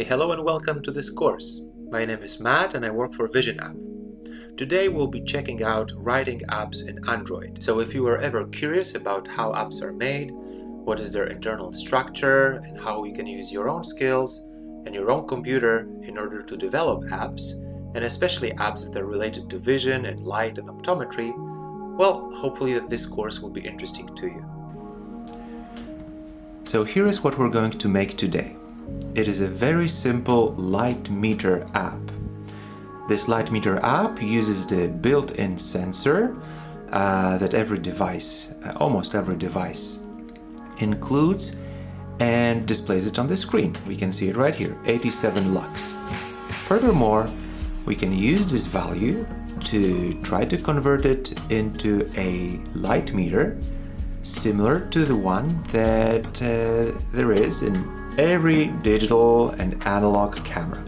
hello and welcome to this course. My name is Matt and I work for Vision App. Today we'll be checking out writing apps in Android. So if you were ever curious about how apps are made, what is their internal structure, and how you can use your own skills and your own computer in order to develop apps, and especially apps that are related to vision and light and optometry, well, hopefully this course will be interesting to you. So here is what we're going to make today. It is a very simple light meter app. This light meter app uses the built-in sensor that every device, almost every device, includes and displays it on the screen. We can see it right here, 87 lux. Furthermore, we can use this value to try to convert it into a light meter similar to the one that there is in every digital and analog camera.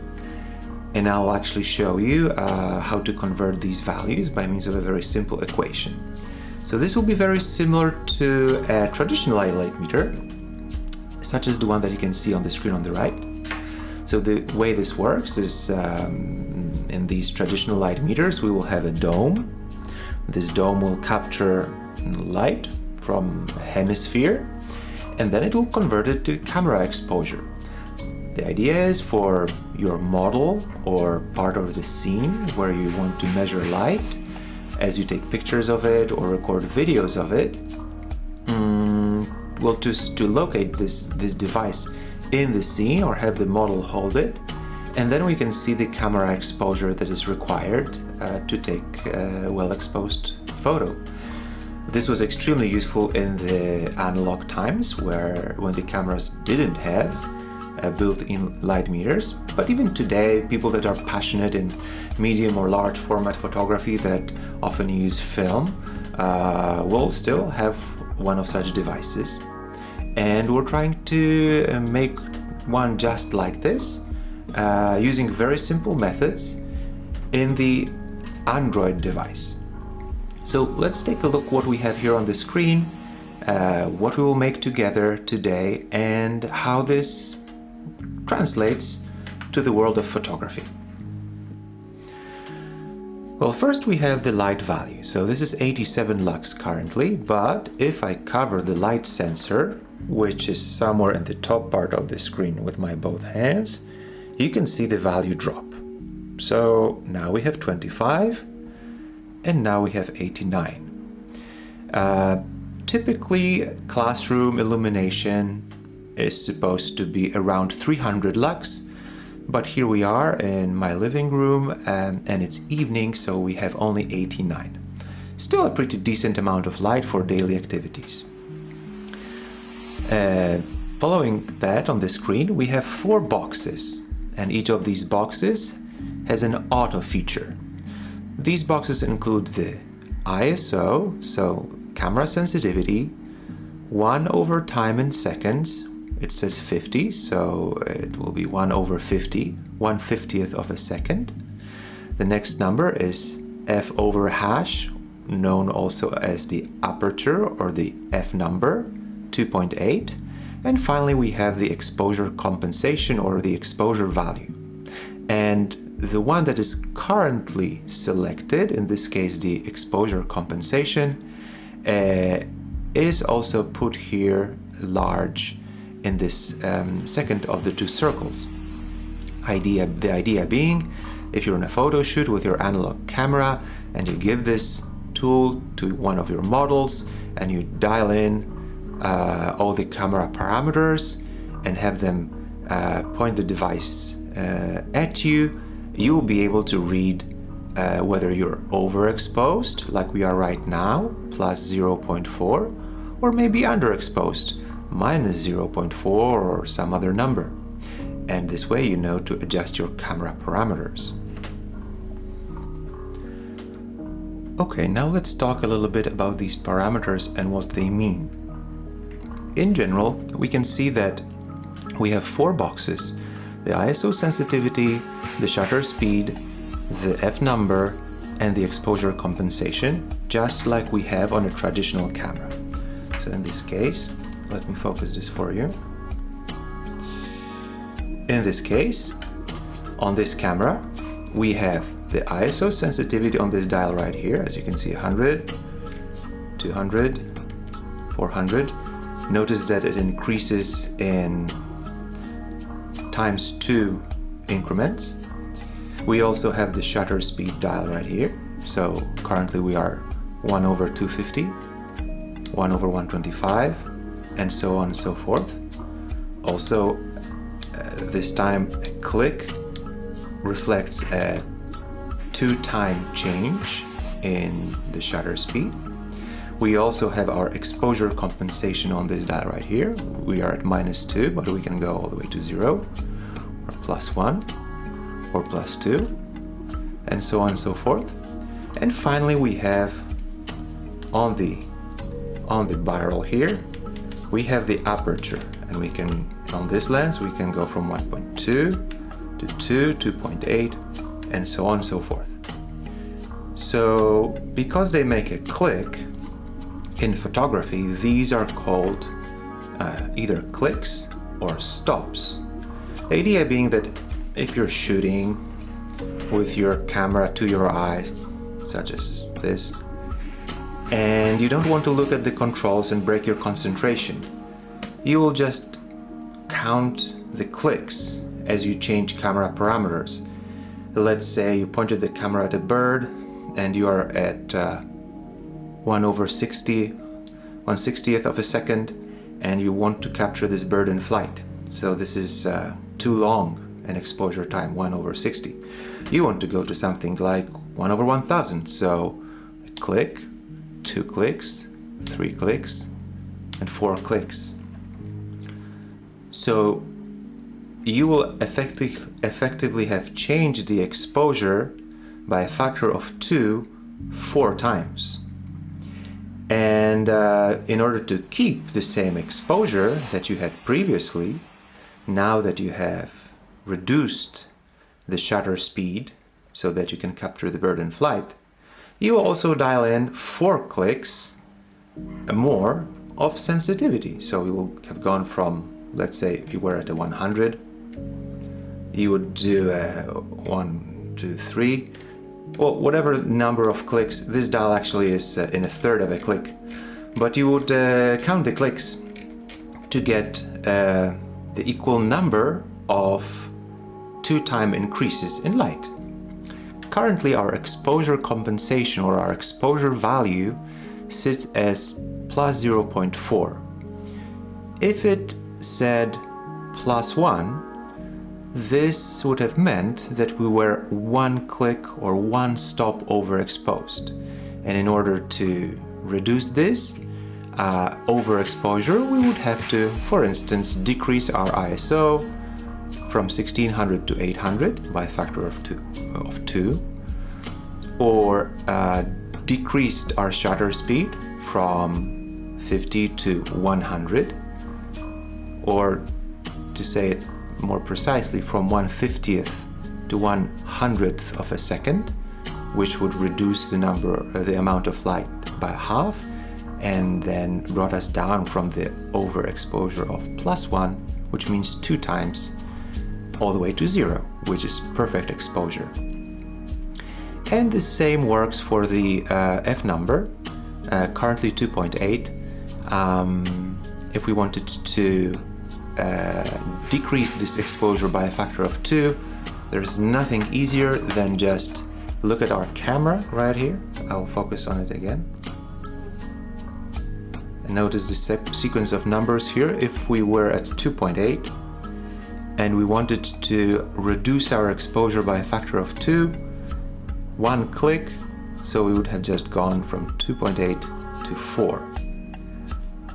And I'll actually show you how to convert these values by means of a very simple equation. So this will be very similar to a traditional light meter, such as the one that you can see on the screen on the right. So the way this works is in these traditional light meters, we will have a dome. This dome will capture light from a hemisphere, and then it will convert it to camera exposure. The idea is for your model or part of the scene where you want to measure light, as you take pictures of it or record videos of it, well, to locate this device in the scene or have the model hold it, and then we can see the camera exposure that is required to take a well-exposed photo. This was extremely useful in the analog times when the cameras didn't have built-in light meters, but even today people that are passionate in medium or large format photography that often use film will still have one of such devices. And we're trying to make one just like this using very simple methods in the Android device. So let's take a look what we have here on the screen, what we will make together today, and how this translates to the world of photography. Well, first we have the light value. So this is 87 lux currently, but if I cover the light sensor, which is somewhere in the top part of the screen with my both hands, you can see the value drop. So now we have 25. And now we have 89. Typically, classroom illumination is supposed to be around 300 lux, but here we are in my living room and it's evening, so we have only 89. Still a pretty decent amount of light for daily activities. Following that on the screen, we have 4 boxes, and each of these boxes has an auto feature. These boxes include the ISO, so camera sensitivity, 1/time in seconds. It says 50, so it will be 1/50, 1/50th of a second. The next number is f/hash, known also as the aperture or the f number, 2.8. And finally we have the exposure compensation or the exposure value. And the one that is currently selected, in this case the exposure compensation, is also put here large in this second of the 2 circles. The idea being, if you're in a photo shoot with your analog camera and you give this tool to one of your models and you dial in all the camera parameters and have them point the device at you, you'll be able to read whether you're overexposed, like we are right now, plus 0.4, or maybe underexposed, minus 0.4 or some other number. And this way you know to adjust your camera parameters. Okay, now let's talk a little bit about these parameters and what they mean. In general, we can see that we have 4 boxes: the ISO sensitivity, the shutter speed, the f number, and the exposure compensation, just like we have on a traditional camera. So in this case, let me focus this for you. In this case, on this camera, we have the ISO sensitivity on this dial right here, as you can see, 100, 200, 400. Notice that it increases in ×2 increments. We also have the shutter speed dial right here. So currently we are 1/250, 1/125, and so on and so forth. Also, this time a click reflects a 2-time change in the shutter speed. We also have our exposure compensation on this dial right here. We are at -2, but we can go all the way to 0, or +1, or +2, and so on and so forth. And finally, we have on the barrel here, we have the aperture, and we can, on this lens, we can go from 1.2 to 2, 2.8, and so on and so forth. So because they make a click in photography, these are called either clicks or stops. The idea being that if you're shooting with your camera to your eye, such as this, and you don't want to look at the controls and break your concentration, you will just count the clicks as you change camera parameters. Let's say you pointed the camera at a bird and you are at 1/60th of a second, and you want to capture this bird in flight. So this is too long an exposure time, 1/60. You want to go to something like 1/1000. So a click, 2 clicks, 3 clicks, and 4 clicks. So you will effectively have changed the exposure by a factor of 2 4 times. And in order to keep the same exposure that you had previously, now that you have reduced the shutter speed so that you can capture the bird in flight, you will also dial in 4 clicks more of sensitivity. So you will have gone from, let's say, if you were at a 100, you would do a 1, 2, 3, well, whatever number of clicks. This dial actually is in 1/3 of a click, but you would count the clicks to get the equal number of 2-time increases in light. Currently, our exposure compensation, or our exposure value, sits as +0.4. If it said +1, this would have meant that we were 1 click or 1 stop overexposed. And in order to reduce this overexposure, we would have to, for instance, decrease our ISO from 1600 to 800 by a factor of 2, or decreased our shutter speed from 50 to 100, or to say it more precisely, from 1/50th to 1/100th of a second, which would reduce the amount of light by half, and then brought us down from the overexposure of +1, which means 2 times, all the way to 0, which is perfect exposure. And the same works for the f number, currently 2.8. If we wanted to decrease this exposure by a factor of 2, there's nothing easier than just look at our camera right here. I'll focus on it again. And notice the sequence of numbers here. If we were at 2.8 and we wanted to reduce our exposure by a factor of 2, 1 click, so we would have just gone from 2.8 to 4.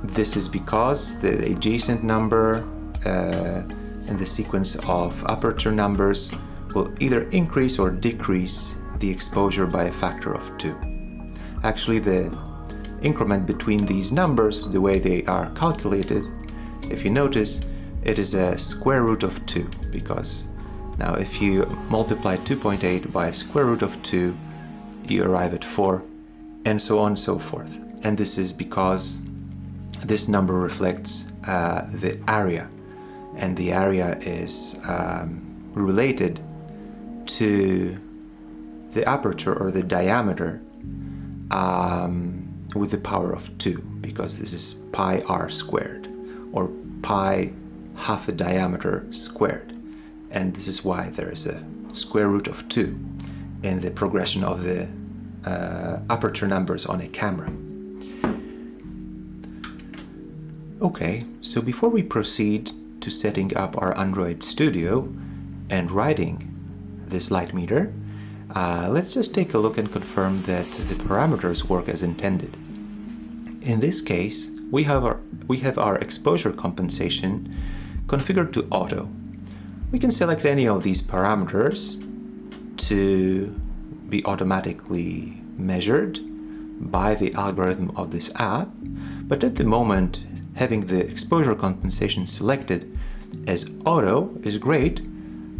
This is because the adjacent number in the sequence of aperture numbers will either increase or decrease the exposure by a factor of 2. Actually, the increment between these numbers, the way they are calculated, if you notice, it is a square root of 2, because now if you multiply 2.8 by a square root of 2, you arrive at 4, and so on and so forth. And this is because this number reflects the area. and the area is related to the aperture or the diameter with the power of 2, because this is pi r squared, or pi half a diameter squared, and this is why there is a square root of 2 in the progression of the aperture numbers on a camera. Okay, so before we proceed to setting up our Android Studio and writing this light meter, let's just take a look and confirm that the parameters work as intended. In this case, we have our exposure compensation configured to auto. We can select any of these parameters to be automatically measured by the algorithm of this app, but at the moment, having the exposure compensation selected as auto is great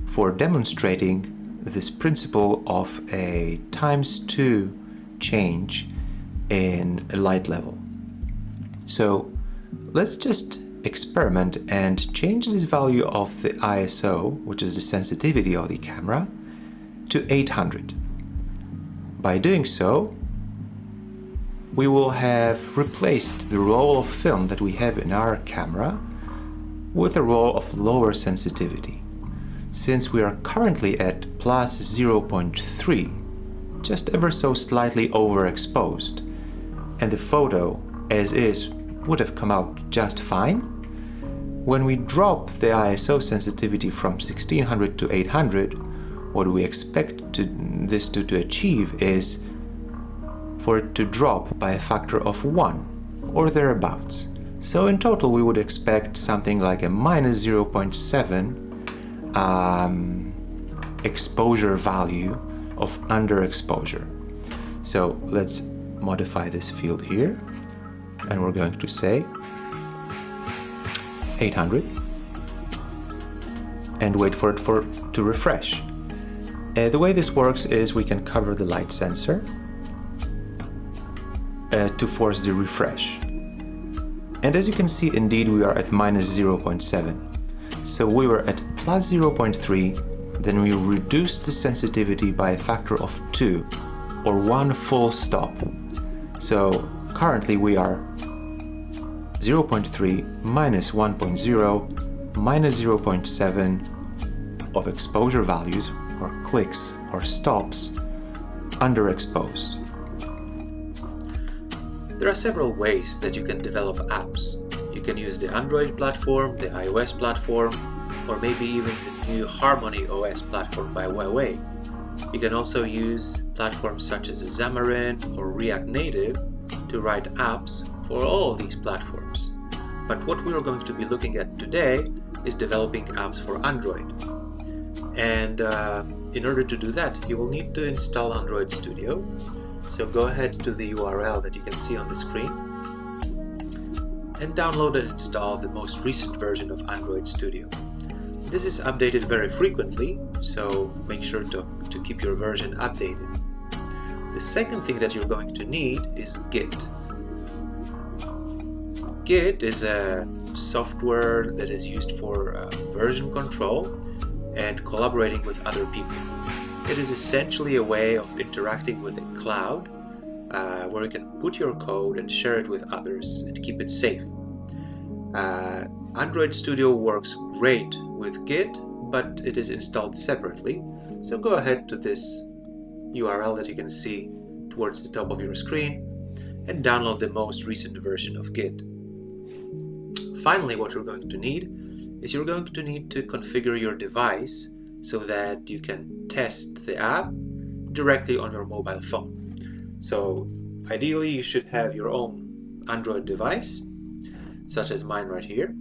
for demonstrating this principle of a ×2 change in a light level. So let's just experiment and change this value of the ISO, which is the sensitivity of the camera, to 800. By doing so, we will have replaced the roll of film that we have in our camera with a roll of lower sensitivity. Since we are currently at plus 0.3, just ever so slightly overexposed, and the photo as is would have come out just fine, when we drop the ISO sensitivity from 1600 to 800, what we expect this to achieve is for it to drop by a factor of 1 or thereabouts. So in total we would expect something like a minus 0.7 exposure value of underexposure. So let's modify this field here, and we're going to say 800 and wait for it to refresh. The way this works is we can cover the light sensor to force the refresh. And as you can see, indeed we are at minus 0.7. So we were at plus 0.3, then we reduced the sensitivity by a factor of 2, or 1 full stop. So currently we are 0.3 minus 1.0 minus 0.7 of exposure values, or clicks, or stops, underexposed. There are several ways that you can develop apps. You can use the Android platform, the iOS platform, or maybe even the new Harmony OS platform by Huawei. You can also use platforms such as Xamarin or React Native to write apps for all of these platforms. But what we are going to be looking at today is developing apps for Android. And in order to do that, you will need to install Android Studio. So go ahead to the URL that you can see on the screen and download and install the most recent version of Android Studio. This is updated very frequently, so make sure to keep your version updated. The second thing that you're going to need is Git. Git is a software that is used for version control and collaborating with other people. It is essentially a way of interacting with a cloud where you can put your code and share it with others and keep it safe. Android Studio works great with Git, but it is installed separately. So go ahead to this URL that you can see towards the top of your screen and download the most recent version of Git. Finally, what you're going to need is you're going to need to configure your device so that you can test the app directly on your mobile phone. So ideally you should have your own Android device, such as mine right here.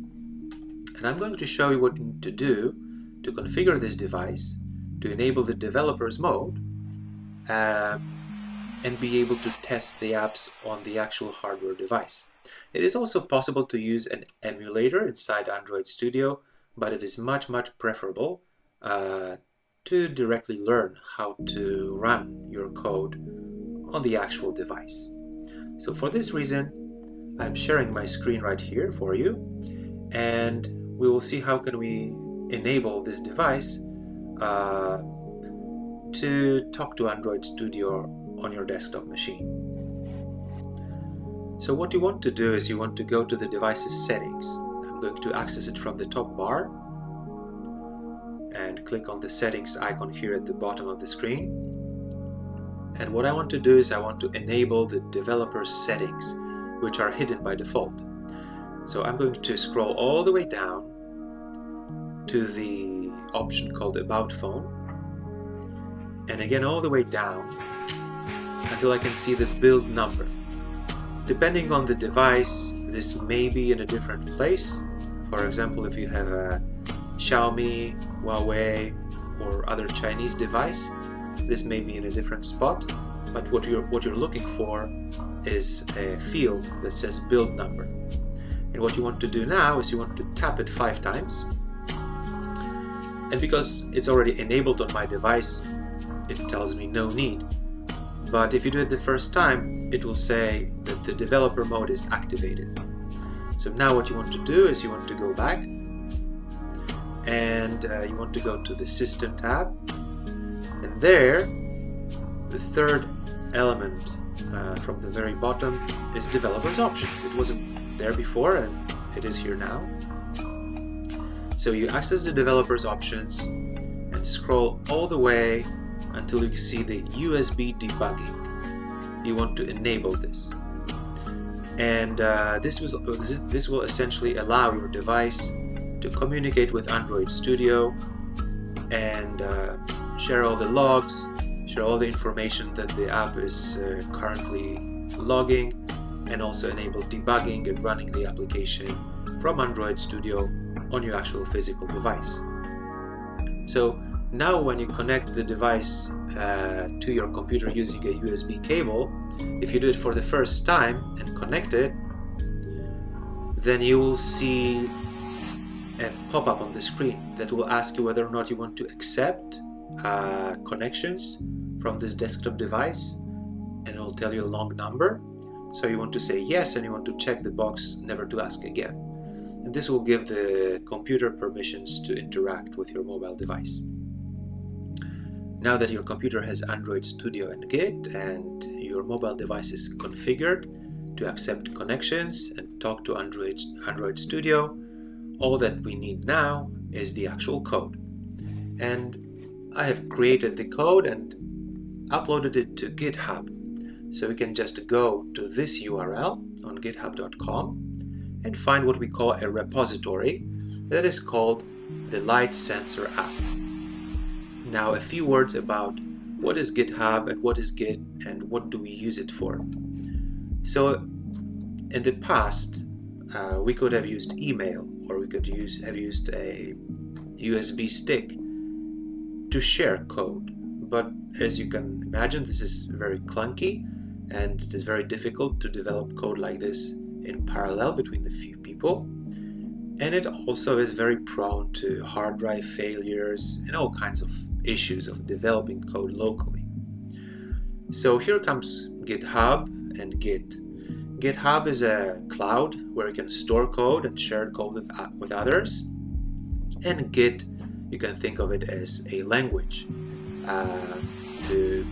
And I'm going to show you what you need to do to configure this device to enable the developer's mode and be able to test the apps on the actual hardware device. It is also possible to use an emulator inside Android Studio, but it is much preferable to directly learn how to run your code on the actual device. So for this reason, I'm sharing my screen right here for you, and we will see how can we enable this device to talk to Android Studio on your desktop machine. So what you want to do is you want to go to the device's settings. I'm going to access it from the top bar and click on the settings icon here at the bottom of the screen. And what I want to do is I want to enable the developer settings, which are hidden by default. So I'm going to scroll all the way down to the option called About Phone, and again all the way down until I can see the build number. Depending on the device, this may be in a different place. For example, if you have a Xiaomi, Huawei, or other Chinese device, this may be in a different spot, but what you're looking for is a field that says build number. And what you want to do now is you want to tap it 5 times. And because it's already enabled on my device, it tells me no need. But if you do it the first time, it will say that the developer mode is activated. So now what you want to do is you want to go back and you want to go to the System tab, and there the third element from the very bottom is Developers Options. It wasn't there before and it is here now. So you access the Developers Options and scroll all the way until you see the USB debugging. You want to enable this, and this will essentially allow your device to communicate with Android Studio and share all the logs, share all the information that the app is currently logging, and also enable debugging and running the application from Android Studio on your actual physical device. So now when you connect the device to your computer using a USB cable, if you do it for the first time and connect it, then you will see a pop-up on the screen that will ask you whether or not you want to accept connections from this desktop device, and it will tell you a long number. So you want to say yes, and you want to check the box never to ask again. And this will give the computer permissions to interact with your mobile device. Now that your computer has Android Studio and Git, and your mobile device is configured to accept connections and talk to Android Studio, all that we need now is the actual code. And I have created the code and uploaded it to GitHub. So we can just go to this URL on github.com and find what we call a repository that is called the Light Sensor app. Now a few words about what is GitHub and what is Git and what do we use it for. So in the past we could have used email, or we could have used a USB stick to share code. But as you can imagine, this is very clunky and it is very difficult to develop code like this in parallel between the few people. And it also is very prone to hard drive failures and all kinds of issues of developing code locally. So here comes GitHub and Git. GitHub is a cloud where you can store code and share code with others. And Git, you can think of it as a language to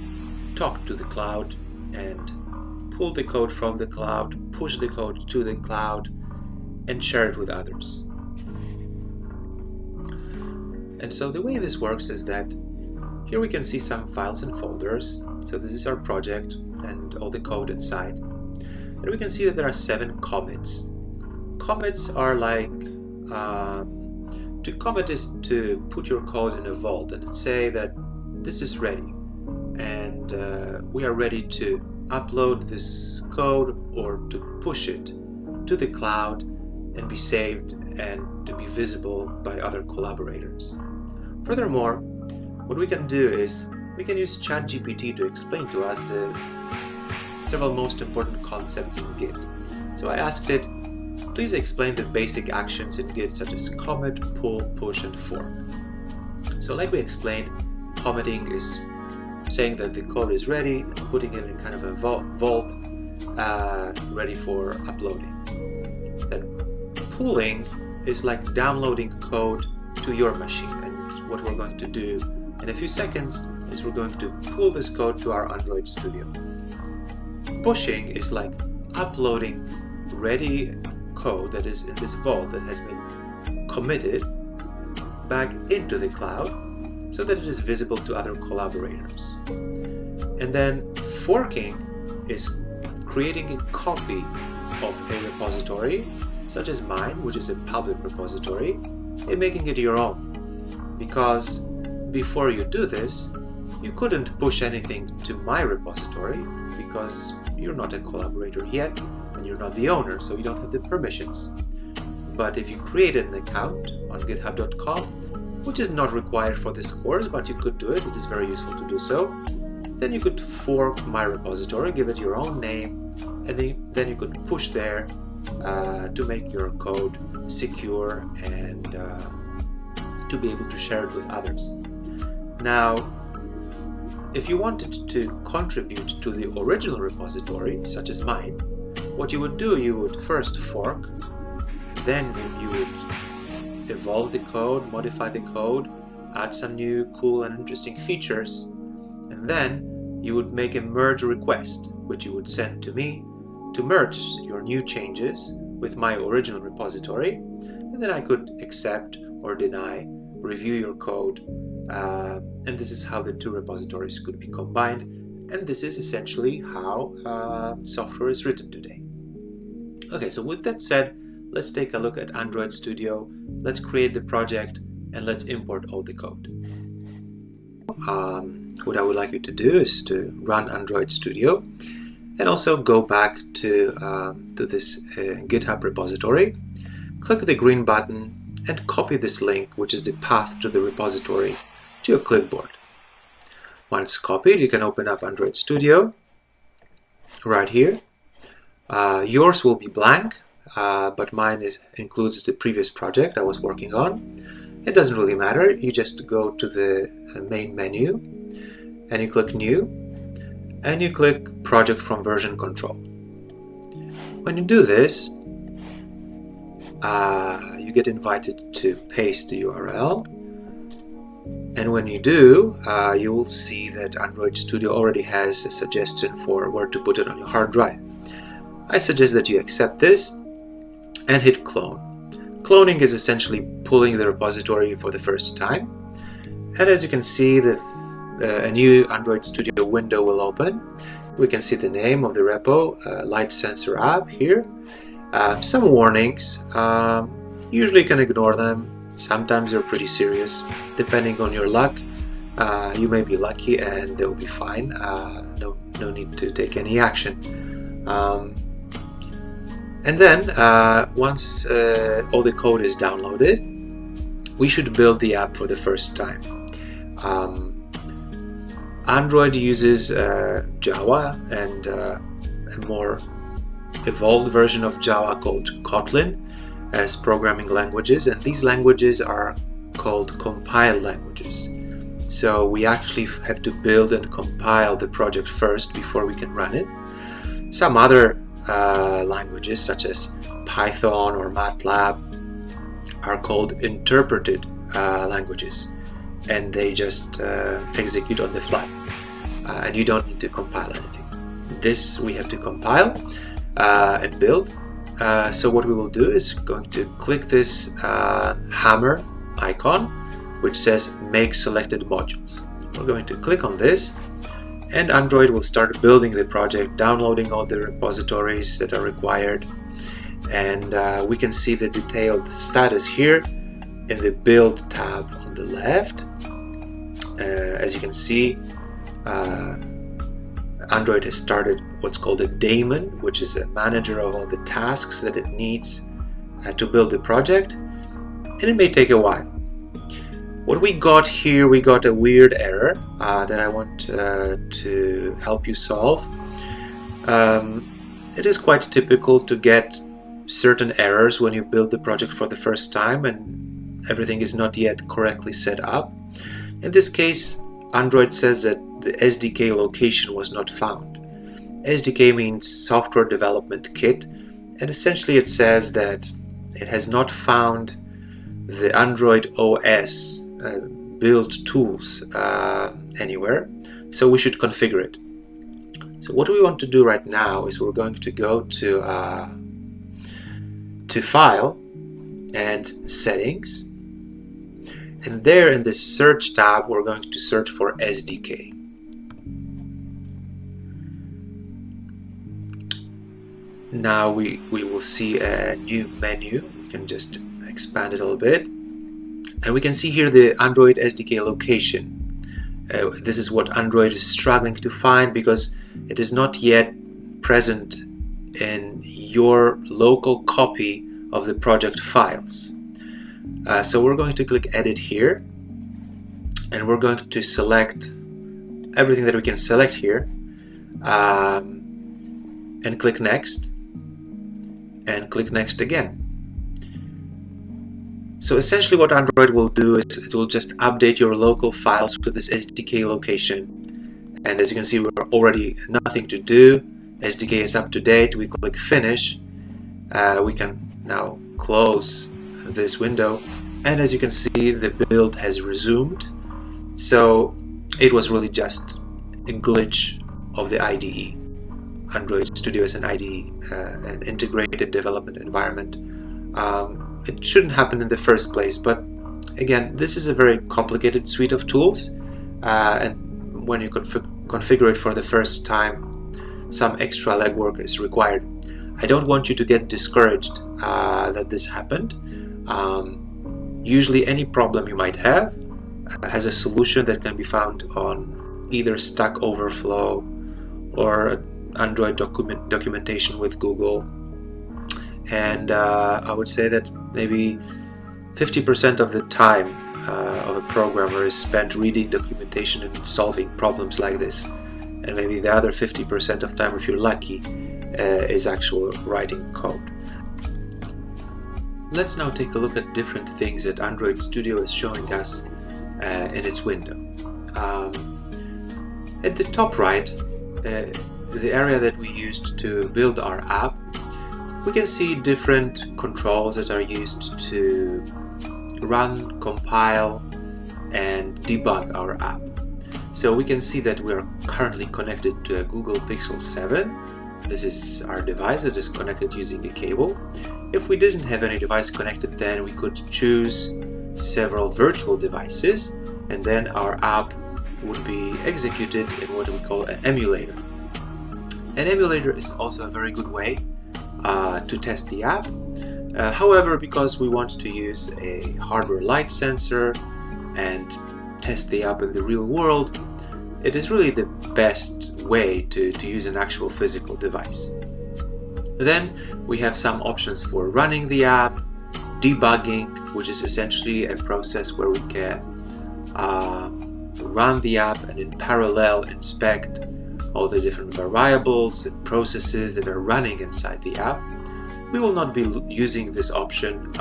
talk to the cloud and pull the code from the cloud, push the code to the cloud, and share it with others. And so the way this works is that here we can see some files and folders. So this is our project and all the code inside. And we can see that there are 7 commits. Commits are like, to commit is to put your code in a vault and say that this is ready. And we are ready to upload this code or to push it to the cloud and be saved and to be visible by other collaborators. Furthermore, what we can do is we can use ChatGPT to explain to us the several most important concepts in Git. So I asked it, please explain the basic actions in Git such as commit, pull, push, and fork. So like we explained, committing is saying that the code is ready and putting it in kind of a vault ready for uploading. Then pulling is like downloading code to your machine. And what we're going to do in a few seconds is we're going to pull this code to our Android Studio. Pushing is like uploading ready code that is in this vault that has been committed back into the cloud so that it is visible to other collaborators. And then forking is creating a copy of a repository such as mine, which is a public repository, and making it your own. Because before you do this, you couldn't push anything to my repository because you're not a collaborator yet and you're not the owner, so you don't have the permissions. But if you created an account on github.com, which is not required for this course, but you could do it, it is very useful to do so, then you could fork my repository, give it your own name, and then you could push there to make your code secure and to be able to share it with others. Now, if you wanted to contribute to the original repository, such as mine, what you would do, you would first fork, then you would evolve the code, modify the code, add some new cool and interesting features, and then you would make a merge request, which you would send to me to merge your new changes with my original repository, and then I could accept or deny, review your code, and this is how the two repositories could be combined, and this is essentially how software is written today. Okay, so with that said, let's take a look at Android Studio, let's create the project, and let's import all the code. What I would like you to do is to run Android Studio and also go back to this GitHub repository, click the green button and copy this link, which is the path to the repository, to your clipboard. Once copied, you can open up Android Studio right here. Yours will be blank, but mine includes the previous project I was working on. It doesn't really matter, you just go to the main menu and you click New and you click Project from Version Control. When you do this, you get invited to paste the URL, and when you do, you will see that Android Studio already has a suggestion for where to put it on your hard drive. I suggest that you accept this and hit clone. Cloning is essentially pulling the repository for the first time, and as you can see, a new Android Studio window will open. We can see the name of the repo, Light Sensor App here. Some warnings, usually you can ignore them. Sometimes they're pretty serious. Depending on your luck, you may be lucky and they'll be fine. No need to take any action. And then once all the code is downloaded, we should build the app for the first time. Android uses Java and a more evolved version of Java called Kotlin as programming languages, and these languages are called compile languages. So we actually have to build and compile the project first before we can run it. Some other languages such as Python or MATLAB are called interpreted languages, and they just execute on the fly, and you don't need to compile anything. This we have to compile and build. So what we will do is going to click this hammer icon which says make selected modules. We're going to click on this and Android will start building the project, downloading all the repositories that are required, and we can see the detailed status here in the build tab on the left. As you can see, Android has started what's called a daemon, which is a manager of all the tasks that it needs to build the project, and it may take a while. What we got here, we got a weird error that I want to help you solve. It is quite typical to get certain errors when you build the project for the first time and everything is not yet correctly set up. In this case, Android says that the SDK location was not found. SDK means Software Development Kit, and essentially it says that it has not found the Android OS build tools anywhere, so we should configure it. So what we want to do right now is we're going to go to File and Settings, and there in the Search tab we're going to search for SDK. Now we will see a new menu. We can just expand it a little bit, and we can see here the Android SDK location. This is what Android is struggling to find because it is not yet present in your local copy of the project files. So we're going to click Edit here, and we're going to select everything that we can select here, and click Next, and click Next again. So essentially what Android will do is it will just update your local files with this SDK location. And as you can see, we're already nothing to do. SDK is up to date. We click Finish. We can now close this window. And as you can see, the build has resumed. So it was really just a glitch of the IDE. Android Studio is an IDE, an integrated development environment. It shouldn't happen in the first place, but again, this is a very complicated suite of tools, and when you configure it for the first time, some extra legwork is required. I don't want you to get discouraged that this happened. Usually any problem you might have has a solution that can be found on either Stack Overflow or Android documentation with Google. And I would say that maybe 50% of the time of a programmer is spent reading documentation and solving problems like this, and maybe the other 50% of time, if you're lucky, is actual writing code. Let's now take a look at different things that Android Studio is showing us in its window. At the top right, the area that we used to build our app, we can see different controls that are used to run, compile, and debug our app. So we can see that we are currently connected to a Google Pixel 7. This is our device that is connected using a cable. If we didn't have any device connected, then we could choose several virtual devices, and then our app would be executed in what we call an emulator. An emulator is also a very good way to test the app. However, because we want to use a hardware light sensor and test the app in the real world, it is really the best way to use an actual physical device. Then we have some options for running the app, debugging, which is essentially a process where we can run the app and in parallel inspect all the different variables and processes that are running inside the app. We will not be using this option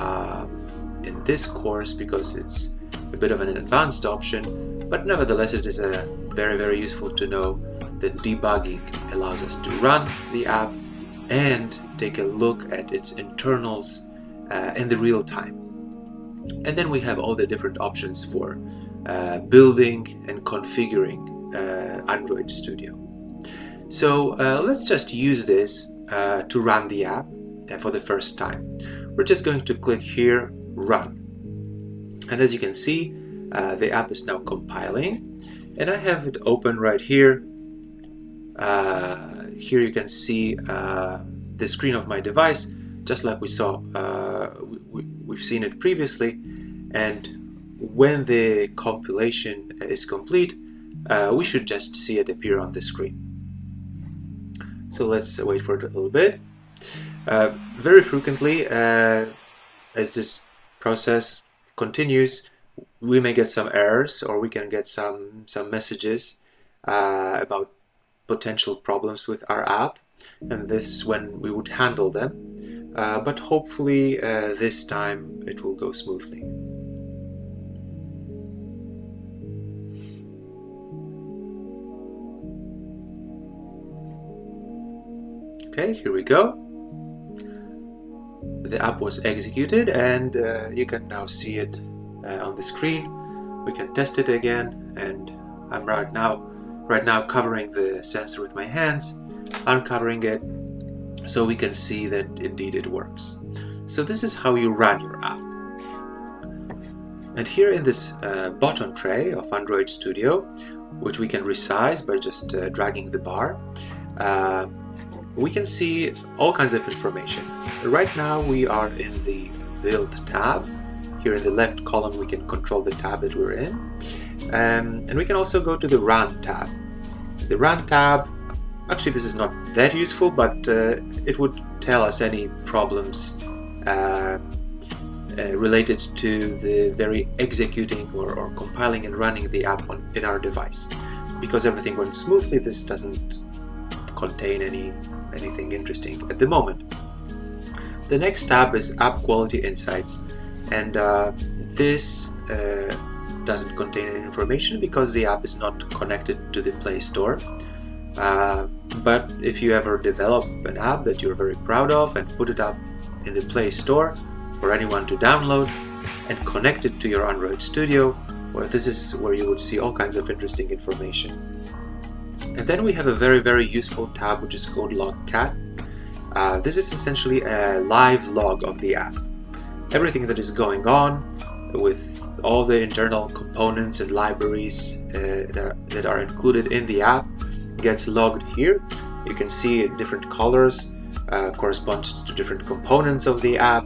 in this course because it's a bit of an advanced option, but nevertheless it is very useful to know that debugging allows us to run the app and take a look at its internals in the real time. And then we have all the different options for building and configuring Android Studio. So let's just use this to run the app for the first time. We're just going to click here, Run. And as you can see, the app is now compiling, and I have it open right here. Here you can see the screen of my device, just like we saw. We've seen it previously, and when the compilation is complete, we should just see it appear on the screen. So let's wait for it a little bit. Very frequently, as this process continues, we may get some errors, or we can get some messages about potential problems with our app, and this is when we would handle them. But hopefully this time it will go smoothly. Okay, here we go. the app was executed, and you can now see it on the screen. We can test it again, and I'm right now covering the sensor with my hands, uncovering it, so we can see that indeed it works. So this is how you run your app. And here in this button tray of Android Studio, which we can resize by just dragging the bar, we can see all kinds of information. Right now we are in the Build tab. Here in the left column we can control the tab that we're in. And we can also go to the Run tab. The Run tab, actually this is not that useful, but it would tell us any problems related to the very executing or compiling and running the app in our device. Because everything went smoothly, this doesn't contain anything interesting at the moment. The next tab is App Quality Insights, and this doesn't contain any information because the app is not connected to the Play Store. But if you ever develop an app that you're very proud of and put it up in the Play Store for anyone to download and connect it to your Android Studio, well, this is where you would see all kinds of interesting information. And then we have a very useful tab which is called Log Cat. This is essentially a live log of the app. Everything that is going on with all the internal components and libraries that are included in the app gets logged here. You can see different colors correspond to different components of the app.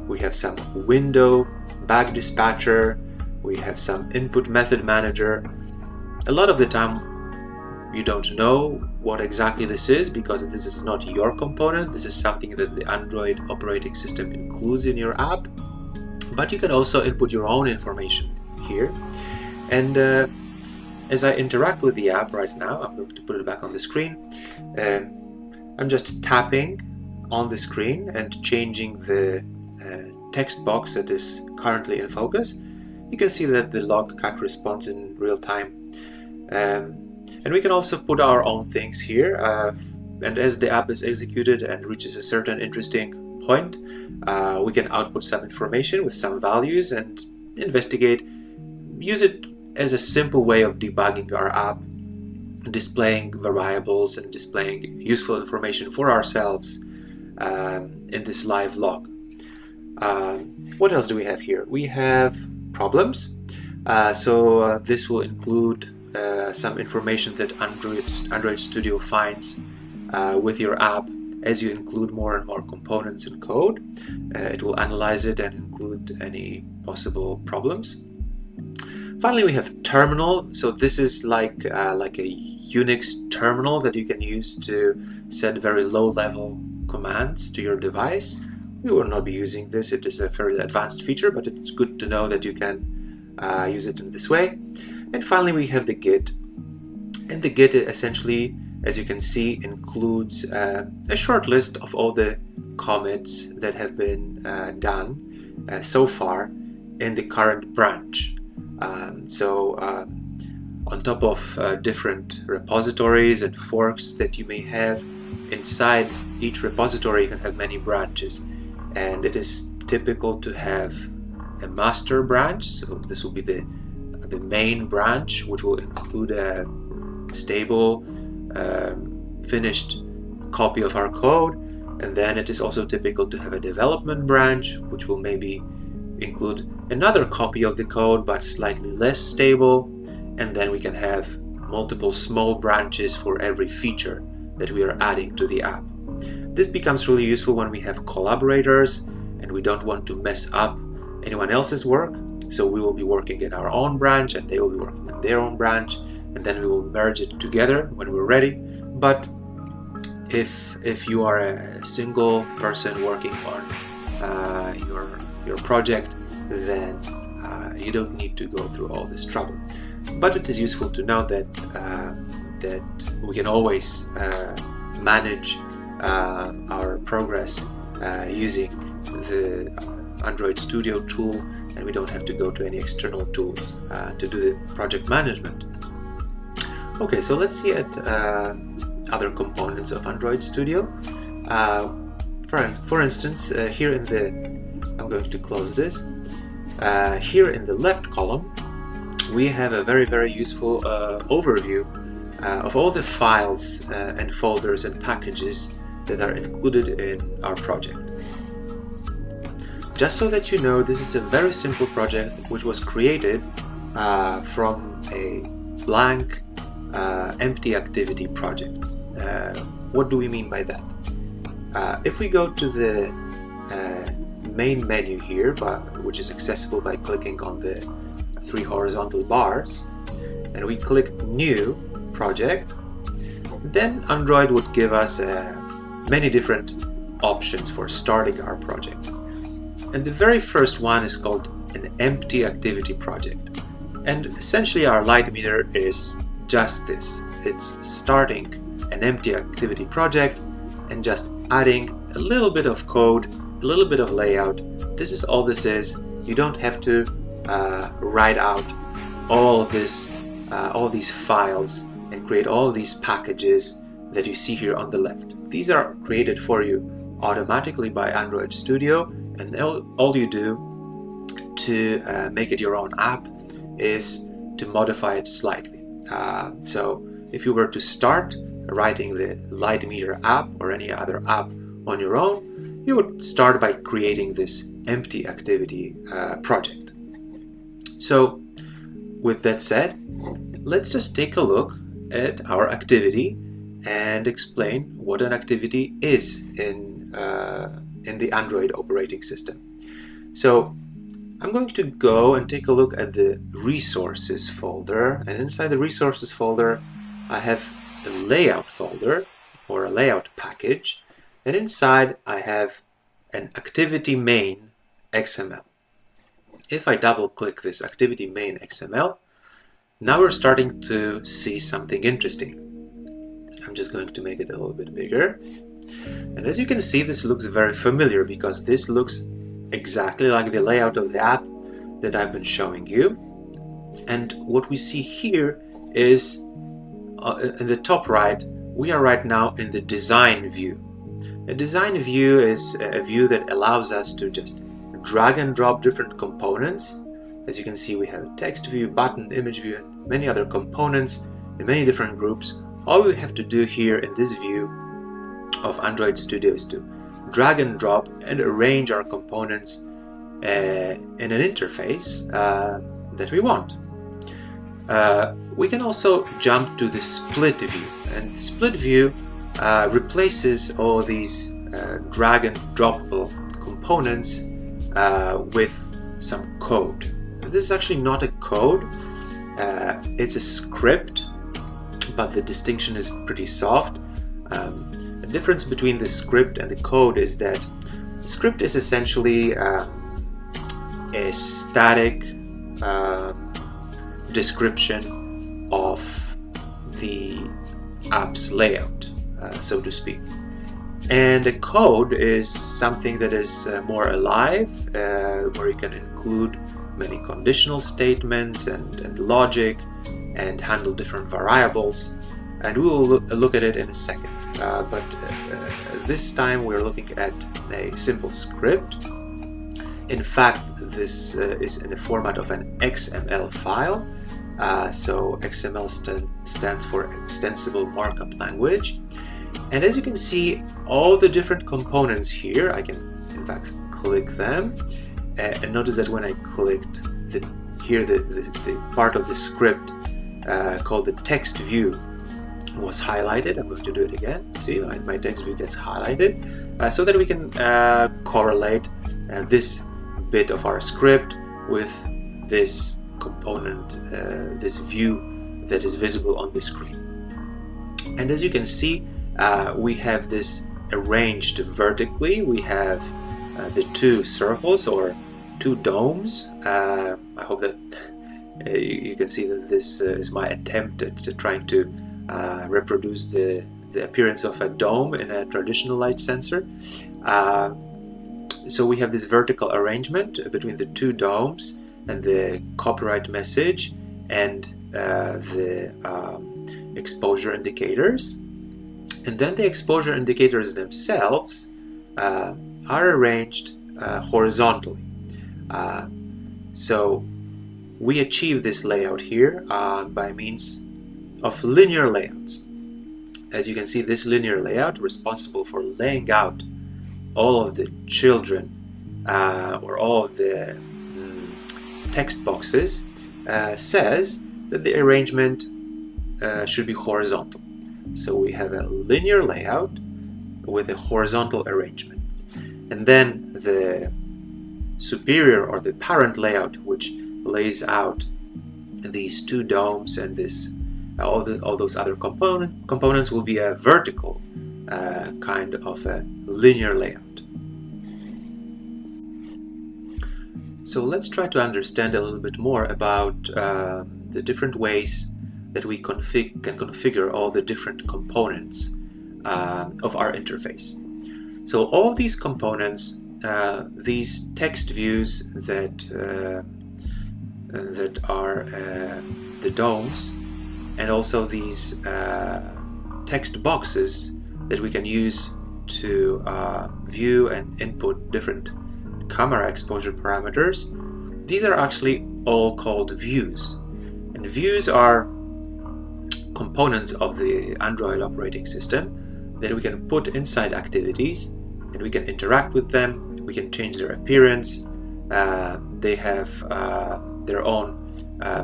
We have some window, bag dispatcher, we have some input method manager. A lot of the time you don't know what exactly this is because this is not your component. This is something that the Android operating system includes in your app. But you can also input your own information here. And as I interact with the app right now, I'm going to put it back on the screen. I'm just tapping on the screen and changing the text box that is currently in focus. You can see that the log cat responds in real time. And we can also put our own things here. And as the app is executed and reaches a certain interesting point, we can output some information with some values and investigate, use it as a simple way of debugging our app, displaying variables and displaying useful information for ourselves in this live log. What else do we have here? We have problems. So this will include some information that Android Studio finds with your app as you include more and more components and code. It will analyze it and include any possible problems. Finally, we have terminal. So this is like a Unix terminal that you can use to set very low-level commands to your device. We will not be using this. It is a fairly advanced feature, but it's good to know that you can use it in this way. And finally, we have the Git. And the Git essentially, as you can see, includes a short list of all the commits that have been done so far in the current branch. On top of different repositories and forks that you may have, inside each repository you can have many branches. And it is typical to have a master branch, so this will be the main branch, which will include a stable, finished copy of our code. And then it is also typical to have a development branch, which will maybe include another copy of the code, but slightly less stable. And then we can have multiple small branches for every feature that we are adding to the app. This becomes really useful when we have collaborators and we don't want to mess up anyone else's work. So we will be working in our own branch and they will be working in their own branch, and then we will merge it together when we're ready. But if you are a single person working on your project, then you don't need to go through all this trouble. But it is useful to know that we can always manage our progress using the Android Studio tool, and we don't have to go to any external tools to do the project management. Okay, so let's see at other components of Android Studio. For instance, here in the, I'm going to close this. Here in the left column, we have a very useful overview of all the files and folders and packages that are included in our project. Just so that you know, this is a very simple project which was created from a blank empty activity project. What do we mean by that? If we go to the main menu here, which is accessible by clicking on the 3 horizontal bars, and we click New Project, then Android would give us many different options for starting our project. And the very first one is called an empty activity project. And essentially our light meter is just this. It's starting an empty activity project and just adding a little bit of code, a little bit of layout. This is all this is. You don't have to write out all these files and create all these packages that you see here on the left. These are created for you automatically by Android Studio, and all you do to make it your own app is to modify it slightly. So if you were to start writing the light meter app or any other app on your own, you would start by creating this empty activity project. So with that said, let's just take a look at our activity and explain what an activity is in the Android operating system. So I'm going to go and take a look at the resources folder, and inside the resources folder I have a layout folder or a layout package, and inside I have an activity main XML. If I double click this activity main XML, now we're starting to see something interesting. I'm just going to make it a little bit bigger. And as you can see, this looks very familiar because this looks exactly like the layout of the app that I've been showing you. And what we see here is in the top right, we are right now in the design view. A design view is a view that allows us to just drag and drop different components. As you can see, we have a text view, button, image view, and many other components in many different groups. All we have to do here in this view of Android Studio is to drag and drop and arrange our components in an interface that we want. We can also jump to the split view, and the split view replaces all these drag and droppable components with some code. This is actually not a code, it's a script, but the distinction is pretty soft. The difference between the script and the code is that the script is essentially a static description of the app's layout, so to speak. And the code is something that is more alive, where you can include many conditional statements and logic and handle different variables. And we will look at it in a second. But this time we're looking at a simple script. In fact, this is in the format of an XML file. So XML stands for Extensible Markup Language. And as you can see, all the different components here, I can in fact click them. And notice that when I clicked the part of the script called the text view was highlighted. I'm going to do it again. See, my text view gets highlighted so that we can correlate this bit of our script with this component, this view that is visible on the screen. And as you can see, we have this arranged vertically. We have the two circles or two domes. I hope that you can see that this is my attempt at trying to reproduce the appearance of a dome in a traditional light sensor. So we have this vertical arrangement between the two domes and the copyright message and the exposure indicators. And then the exposure indicators themselves are arranged horizontally. So we achieve this layout here by means of linear layouts. As you can see, this linear layout responsible for laying out all of the children or all of the text boxes says that the arrangement should be horizontal. So we have a linear layout with a horizontal arrangement. And then the superior or the parent layout, which lays out these two domes and this all those other components, will be a vertical kind of a linear layout. So let's try to understand a little bit more about the different ways that we can configure all the different components of our interface. So all these components, these text views that are the domes, and also these text boxes that we can use to view and input different camera exposure parameters, these are actually all called views. And views are components of the Android operating system that we can put inside activities, and we can interact with them, we can change their appearance. They have their own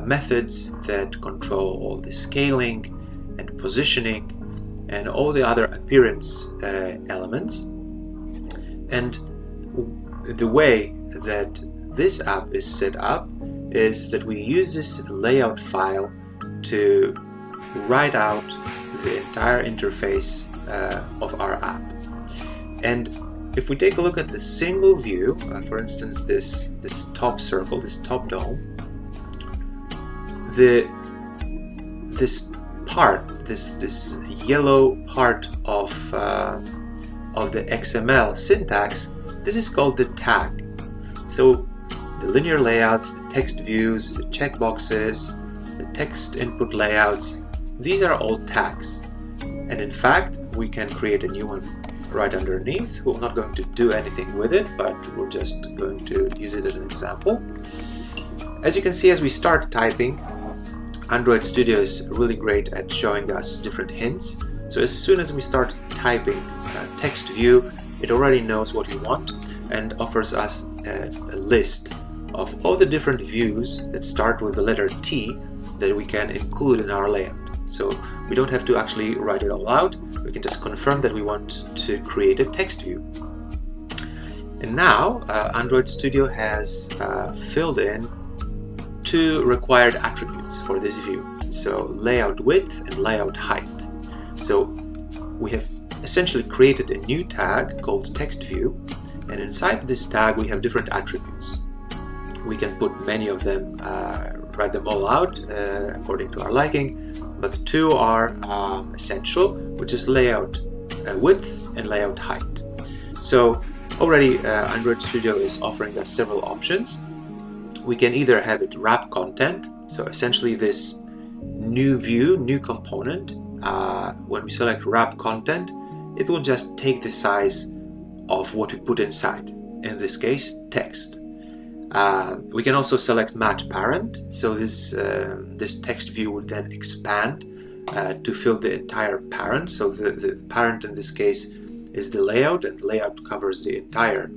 methods that control all the scaling and positioning and all the other appearance elements. And the way that this app is set up is that we use this layout file to write out the entire interface of our app. And if we take a look at the single view, for instance this top circle, this top dome, this yellow part of the XML syntax, this is called the tag. So the linear layouts, the text views, the checkboxes, the text input layouts, these are all tags. And in fact, we can create a new one right underneath. We're not going to do anything with it, but we're just going to use it as an example. As you can see, as we start typing, Android Studio is really great at showing us different hints. So as soon as we start typing text view, it already knows what we want and offers us a list of all the different views that start with the letter T that we can include in our layout. So we don't have to actually write it all out, we can just confirm that we want to create a text view. And now Android Studio has filled in two required attributes for this view. So layout width and layout height. So we have essentially created a new tag called text view, and inside this tag we have different attributes. We can put many of them, write them all out according to our liking, but two are essential, which is layout width and layout height. So already Android Studio is offering us several options. We can either have it wrap content, so essentially this new view, new component, when we select wrap content, it will just take the size of what we put inside, in this case text. We can also select match parent, so this text view would then expand to fill the entire parent. So the parent in this case is the layout, and the layout covers the entire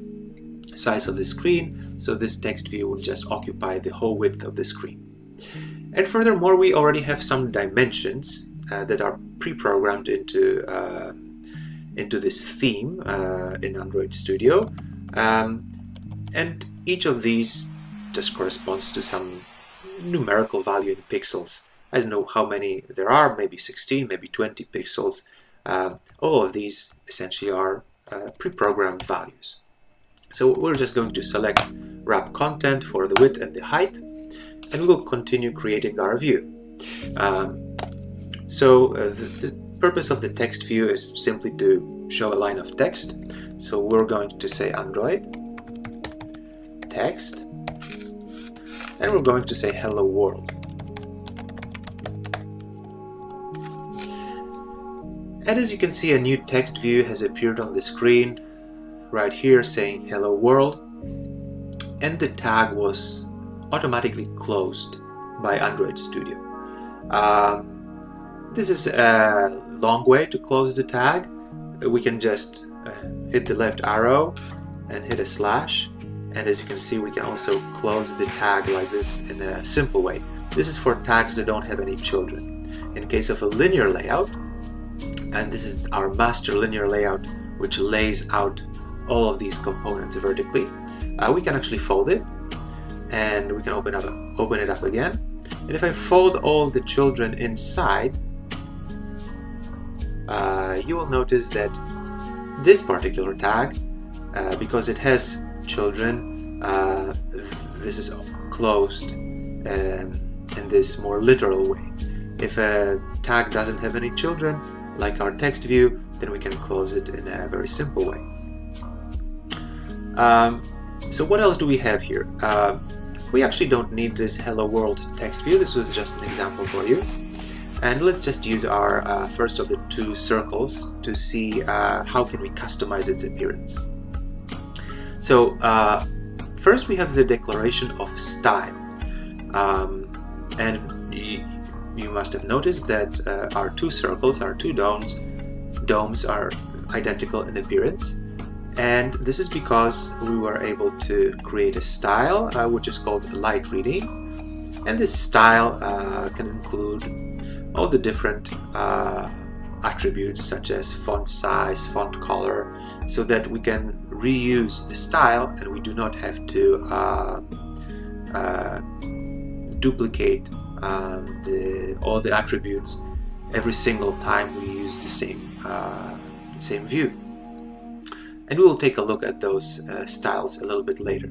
size of the screen, so this text view would just occupy the whole width of the screen. And furthermore, we already have some dimensions that are pre-programmed into this theme in Android Studio, and each of these just corresponds to some numerical value in pixels. I don't know how many there are, maybe 16, maybe 20 pixels. All of these essentially are pre-programmed values. So we're just going to select wrap content for the width and the height, and we'll continue creating our view. The purpose of the text view is simply to show a line of text. So we're going to say Android text, and we're going to say hello world. And as you can see, a new text view has appeared on the screen. right here saying hello world, and the tag was automatically closed by Android Studio. This is a long way to close the tag. We can just hit the left arrow and hit a slash, and as you can see, we can also close the tag like this in a simple way. This is for tags that don't have any children. In case of a linear layout, and this is our master linear layout, which lays out all of these components vertically, we can actually fold it, and we can open it up again. And if I fold all the children inside, you will notice that this particular tag, because it has children, this is closed in this more literal way. If a tag doesn't have any children, like our text view, then we can close it in a very simple way. So what else do we have here? We actually don't need this hello world text view. This was just an example for you. And let's just use our first of the two circles to see how can we customize its appearance. So first we have the declaration of style. And you must have noticed that our two circles, our two domes are identical in appearance. And this is because we were able to create a style which is called light reading. And this style can include all the different attributes such as font size, font color, so that we can reuse the style and we do not have to duplicate all the attributes every single time we use the same view. And we will take a look at those styles a little bit later.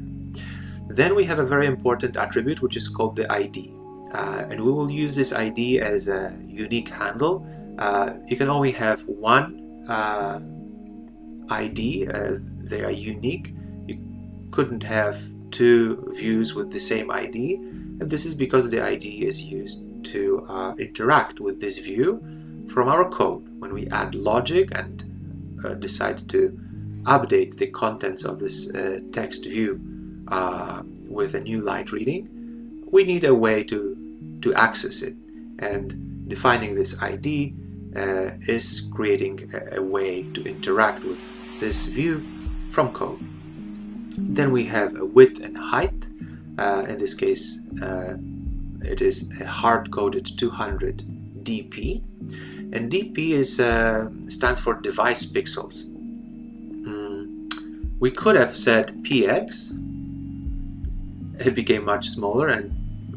Then we have a very important attribute which is called the ID. And we will use this ID as a unique handle. You can only have one ID, they are unique. You couldn't have two views with the same ID, and this is because the ID is used to interact with this view from our code. When we add logic and decide to update the contents of this text view with a new light reading, we need a way to access it, and defining this ID is creating a way to interact with this view from code. Then we have a width and height. In this case, it is a hard-coded 200 dp, and dp stands for device pixels. We could have said px. It became much smaller and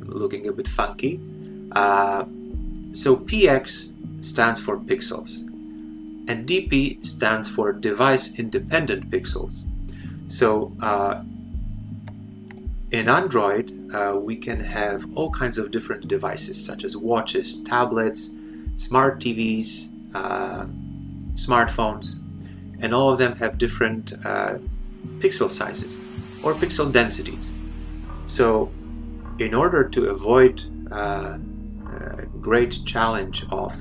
looking a bit funky. So px stands for pixels, and dp stands for device independent pixels. So in Android, we can have all kinds of different devices such as watches, tablets, smart TVs, smartphones, and all of them have different pixel sizes or pixel densities. So in order to avoid a great challenge of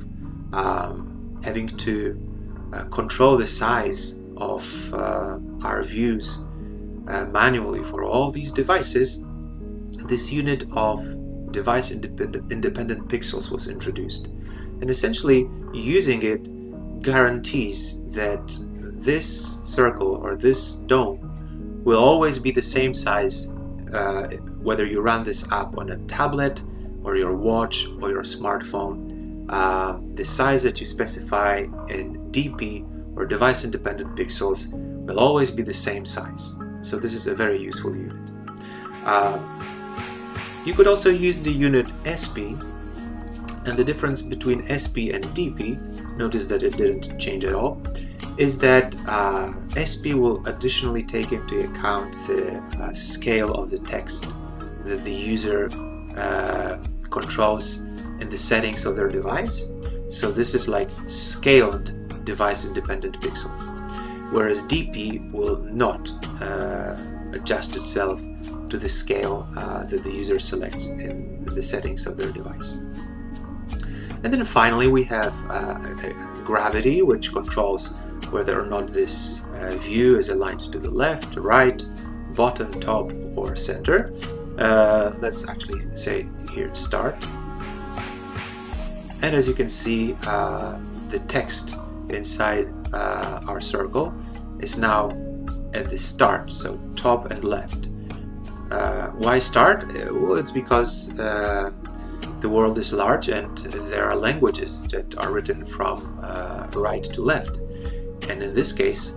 having to control the size of our views manually for all these devices, this unit of device independent pixels was introduced. And essentially using it guarantees that this circle or this dome will always be the same size whether you run this app on a tablet or your watch or your smartphone. The size that you specify in DP or device independent pixels will always be the same size. So this is a very useful unit. You could also use the unit SP, and the difference between SP and DP, notice that it didn't change at all, is that SP will additionally take into account the scale of the text that the user controls in the settings of their device. So this is like scaled device independent pixels, whereas DP will not adjust itself to the scale that the user selects in the settings of their device. And then finally we have gravity, which controls whether or not this view is aligned to the left, right, bottom, top, or center. Let's actually say here start. And as you can see, the text inside our circle is now at the start, so top and left. Why start? Well, it's because the world is large and there are languages that are written from right to left. And in this case,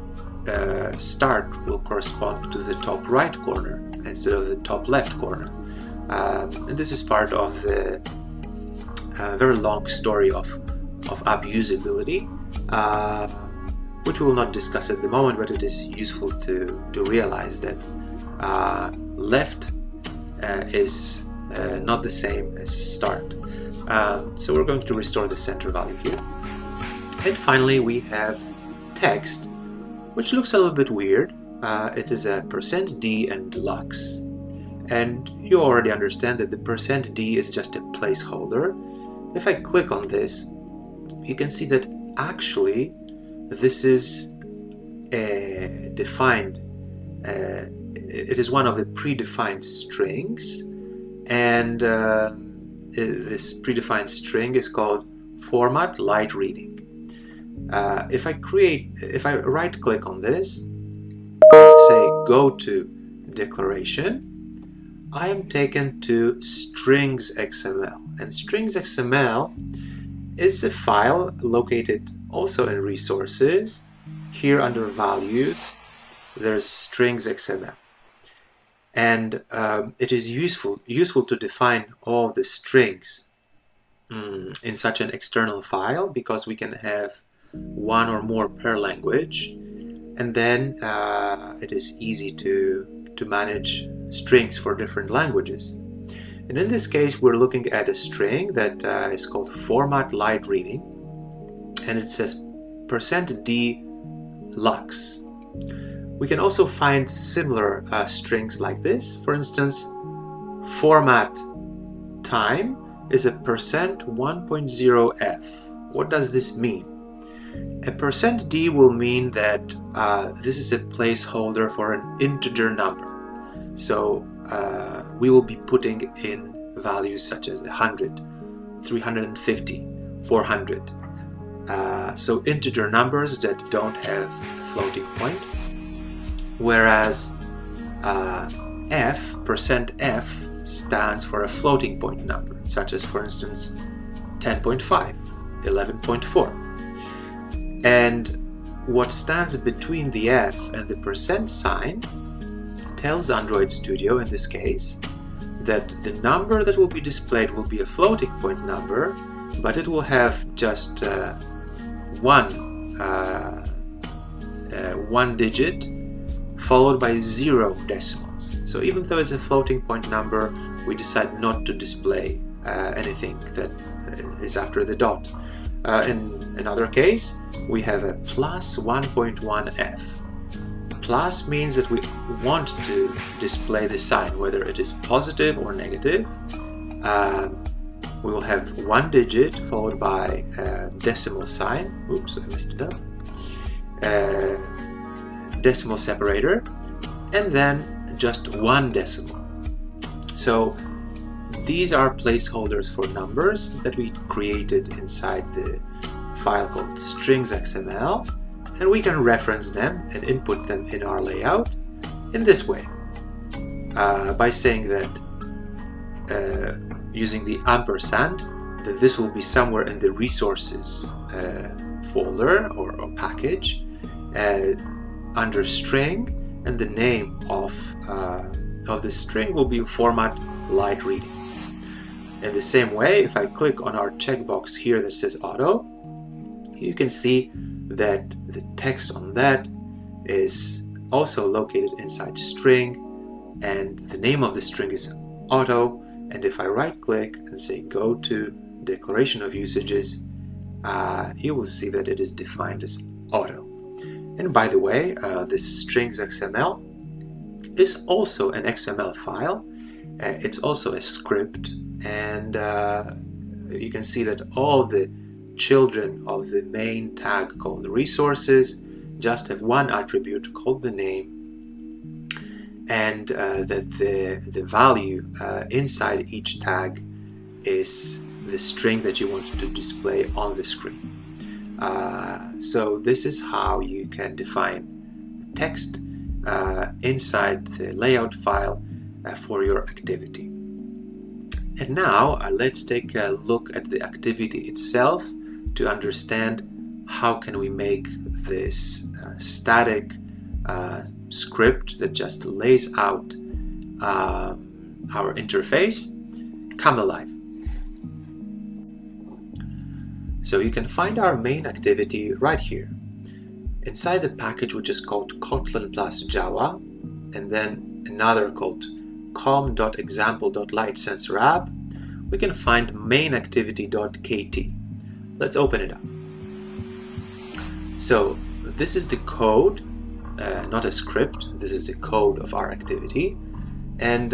start will correspond to the top right corner instead of the top left corner. And this is part of the very long story of app usability, which we will not discuss at the moment, but it is useful to realize that left is not the same as start. So we're going to restore the center value here. And finally we have text, which looks a little bit weird. It is a %d and lux. And you already understand that the %d is just a placeholder. If I click on this, you can see that actually this is defined. It is one of the predefined strings, and this predefined string is called format light reading. If I right click on this, say go to declaration, I am taken to strings XML, and strings XML is a file located also in resources. Here under values there's strings XML, and it is useful to define all the strings in such an external file, because we can have one or more per language, and then it is easy to manage strings for different languages. And in this case we're looking at a string that is called format light reading, and it says %d lux. We can also find similar strings like this. For instance, format time is a %1.0f. What does this mean? A %d will mean that this is a placeholder for an integer number. So we will be putting in values such as 100, 350, 400. So integer numbers that don't have a floating point. Whereas %f stands for a floating point number, such as, for instance, 10.5, 11.4. And what stands between the f and the % sign tells Android Studio, in this case, that the number that will be displayed will be a floating point number, but it will have just one digit followed by 0 decimals. So even though it's a floating point number, we decide not to display anything that is after the dot. In another case, we have a +1.1f. Plus means that we want to display the sign, whether it is positive or negative. We will have one digit followed by a decimal sign. Oops, I messed it up. Decimal separator, and then just one decimal. So these are placeholders for numbers that we created inside the file called strings XML, and we can reference them and input them in our layout in this way, by saying that using the ampersand, that this will be somewhere in the resources folder or package under string, and the name of the string will be format light reading. In the same way, if I click on our checkbox here that says auto, you can see that the text on that is also located inside string, and the name of the string is auto. And if I right click and say go to declaration of usages, you will see that it is defined as auto. And by the way, this strings XML is also an XML file. It's also a script, and you can see that all the children of the main tag called resources just have one attribute called the name, and that the value inside each tag is the string that you want to display on the screen. So this is how you can define text inside the layout file for your activity. And now let's take a look at the activity itself to understand how can we make this static script that just lays out our interface come alive. So you can find our main activity right here. Inside the package which is called Kotlin plus Java, and then another called com.example.lightSensorApp, we can find main activity.kt. Let's open it up. So this is the code, not a script, this is the code of our activity. And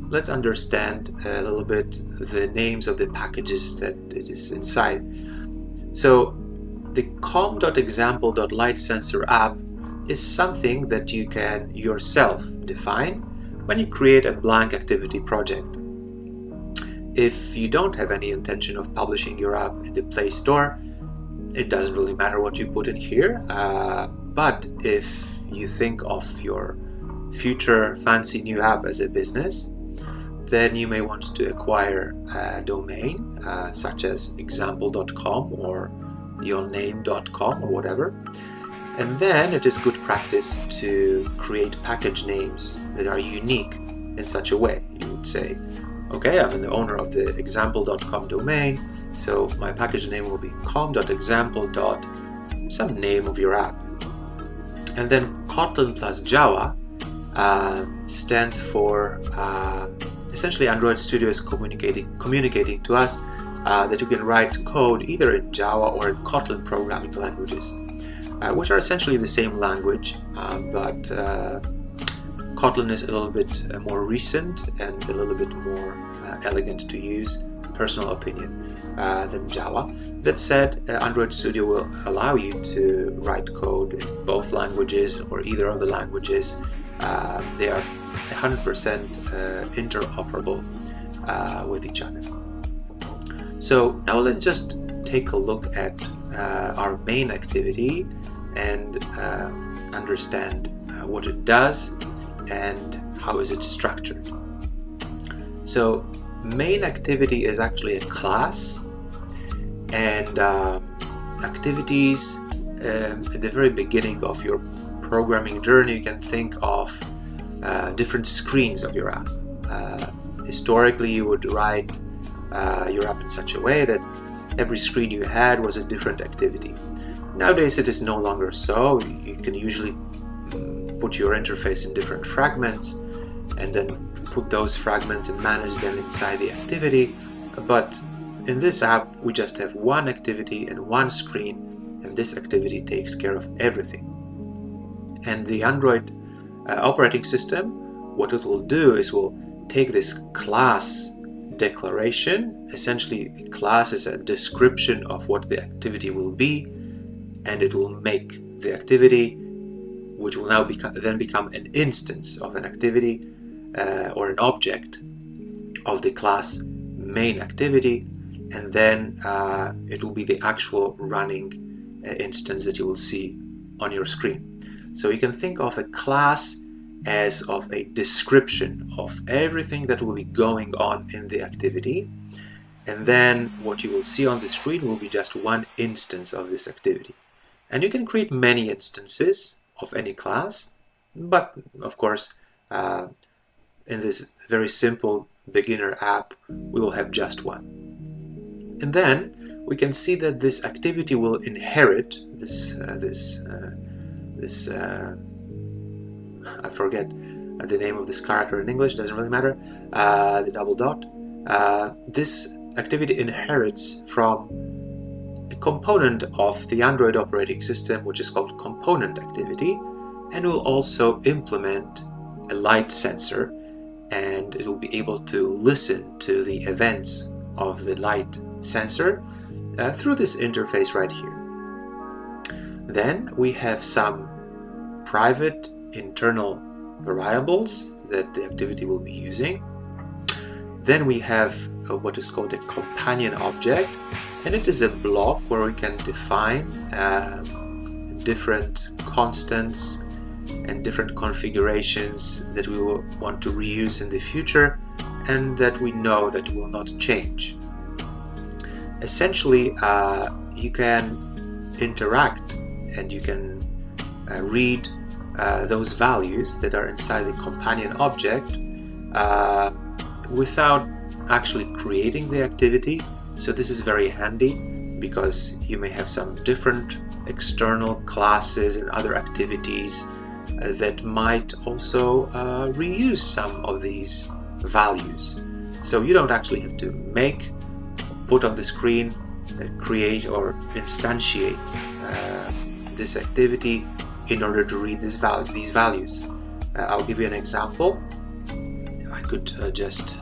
let's understand a little bit the names of the packages that it is inside. So the com.example.lightSensorApp is something that you can yourself define when you create a blank activity project. If you don't have any intention of publishing your app in the Play Store, it doesn't really matter what you put in here. But if you think of your future fancy new app as a business, then you may want to acquire a domain such as example.com or yourname.com or whatever. And then it is good practice to create package names that are unique in such a way. You would say, okay, I'm the owner of the example.com domain, so my package name will be com.example. some name of your app. And then Kotlin plus Java stands for essentially Android Studio is communicating to us that you can write code either in Java or in Kotlin programming languages, which are essentially the same language, but Kotlin is a little bit more recent and a little bit more elegant to use, personal opinion, than Java. That said, Android Studio will allow you to write code in both languages or either of the languages. They are 100% interoperable with each other. So now let's just take a look at our main activity and understand what it does and how is it structured. So main activity is actually a class, and activities at the very beginning of your programming journey, you can think of different screens of your app. Historically, you would write your app in such a way that every screen you had was a different activity. Nowadays it is no longer so. You can usually put your interface in different fragments and then put those fragments and manage them inside the activity. But in this app we just have one activity and one screen, and this activity takes care of everything. And the Android operating system, what it will do is will take this class declaration. Essentially, a class is a description of what the activity will be, and it will make the activity, which will now then become an instance of an activity or an object of the class main activity, and then it will be the actual running instance that you will see on your screen. So you can think of a class as of a description of everything that will be going on in the activity, and then what you will see on the screen will be just one instance of this activity. And you can create many instances of any class, but of course in this very simple beginner app we will have just one. And then we can see that this activity will inherit this I forget the name of this character in English, doesn't really matter, the double dot. This activity inherits from a component of the Android operating system which is called component activity, and will also implement a light sensor, and it will be able to listen to the events of the light sensor through this interface right here. Then we have some private internal variables that the activity will be using. Then we have what is called a companion object, and it is a block where we can define different constants and different configurations that we will want to reuse in the future and that we know that will not change. Essentially, you can interact and you can read those values that are inside the companion object without actually creating the activity. So this is very handy because you may have some different external classes and other activities that might also reuse some of these values. So you don't actually have to make, put on the screen, create or instantiate this activity in order to read these values. I'll give you an example. I could just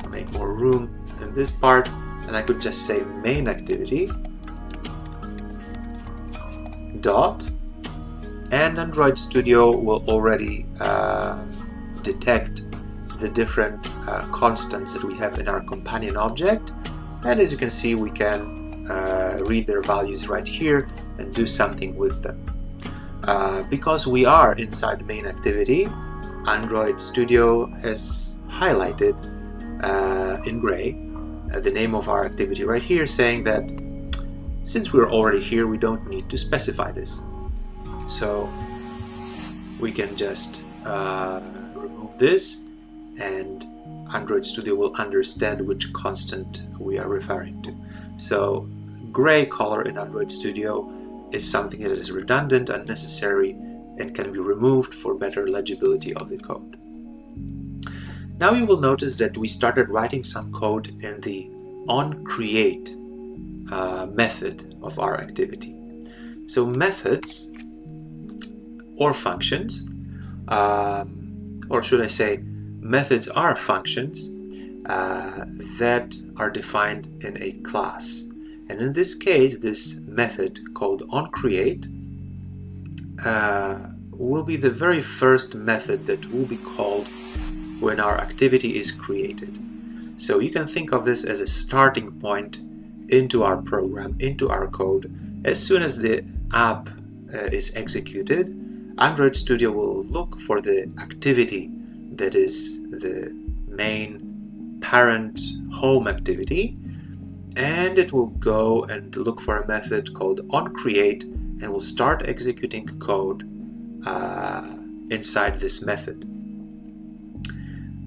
make more room in this part, and I could just say main activity dot, and Android Studio will already detect the different constants that we have in our companion object, and as you can see, we can read their values right here and do something with them. Because we are inside main activity, Android Studio has highlighted in gray the name of our activity right here, saying that since we're already here, we don't need to specify this. So we can just remove this, and Android Studio will understand which constant we are referring to. So gray color in Android Studio is something that is redundant, unnecessary, and can be removed for better legibility of the code. Now you will notice that we started writing some code in the onCreate method of our activity. So methods or functions, or should I say methods are functions that are defined in a class. And in this case, this method called onCreate will be the very first method that will be called when our activity is created. So you can think of this as a starting point into our program, into our code. As soon as the app is executed, Android Studio will look for the activity that is the main parent home activity, and it will go and look for a method called onCreate and will start executing code inside this method.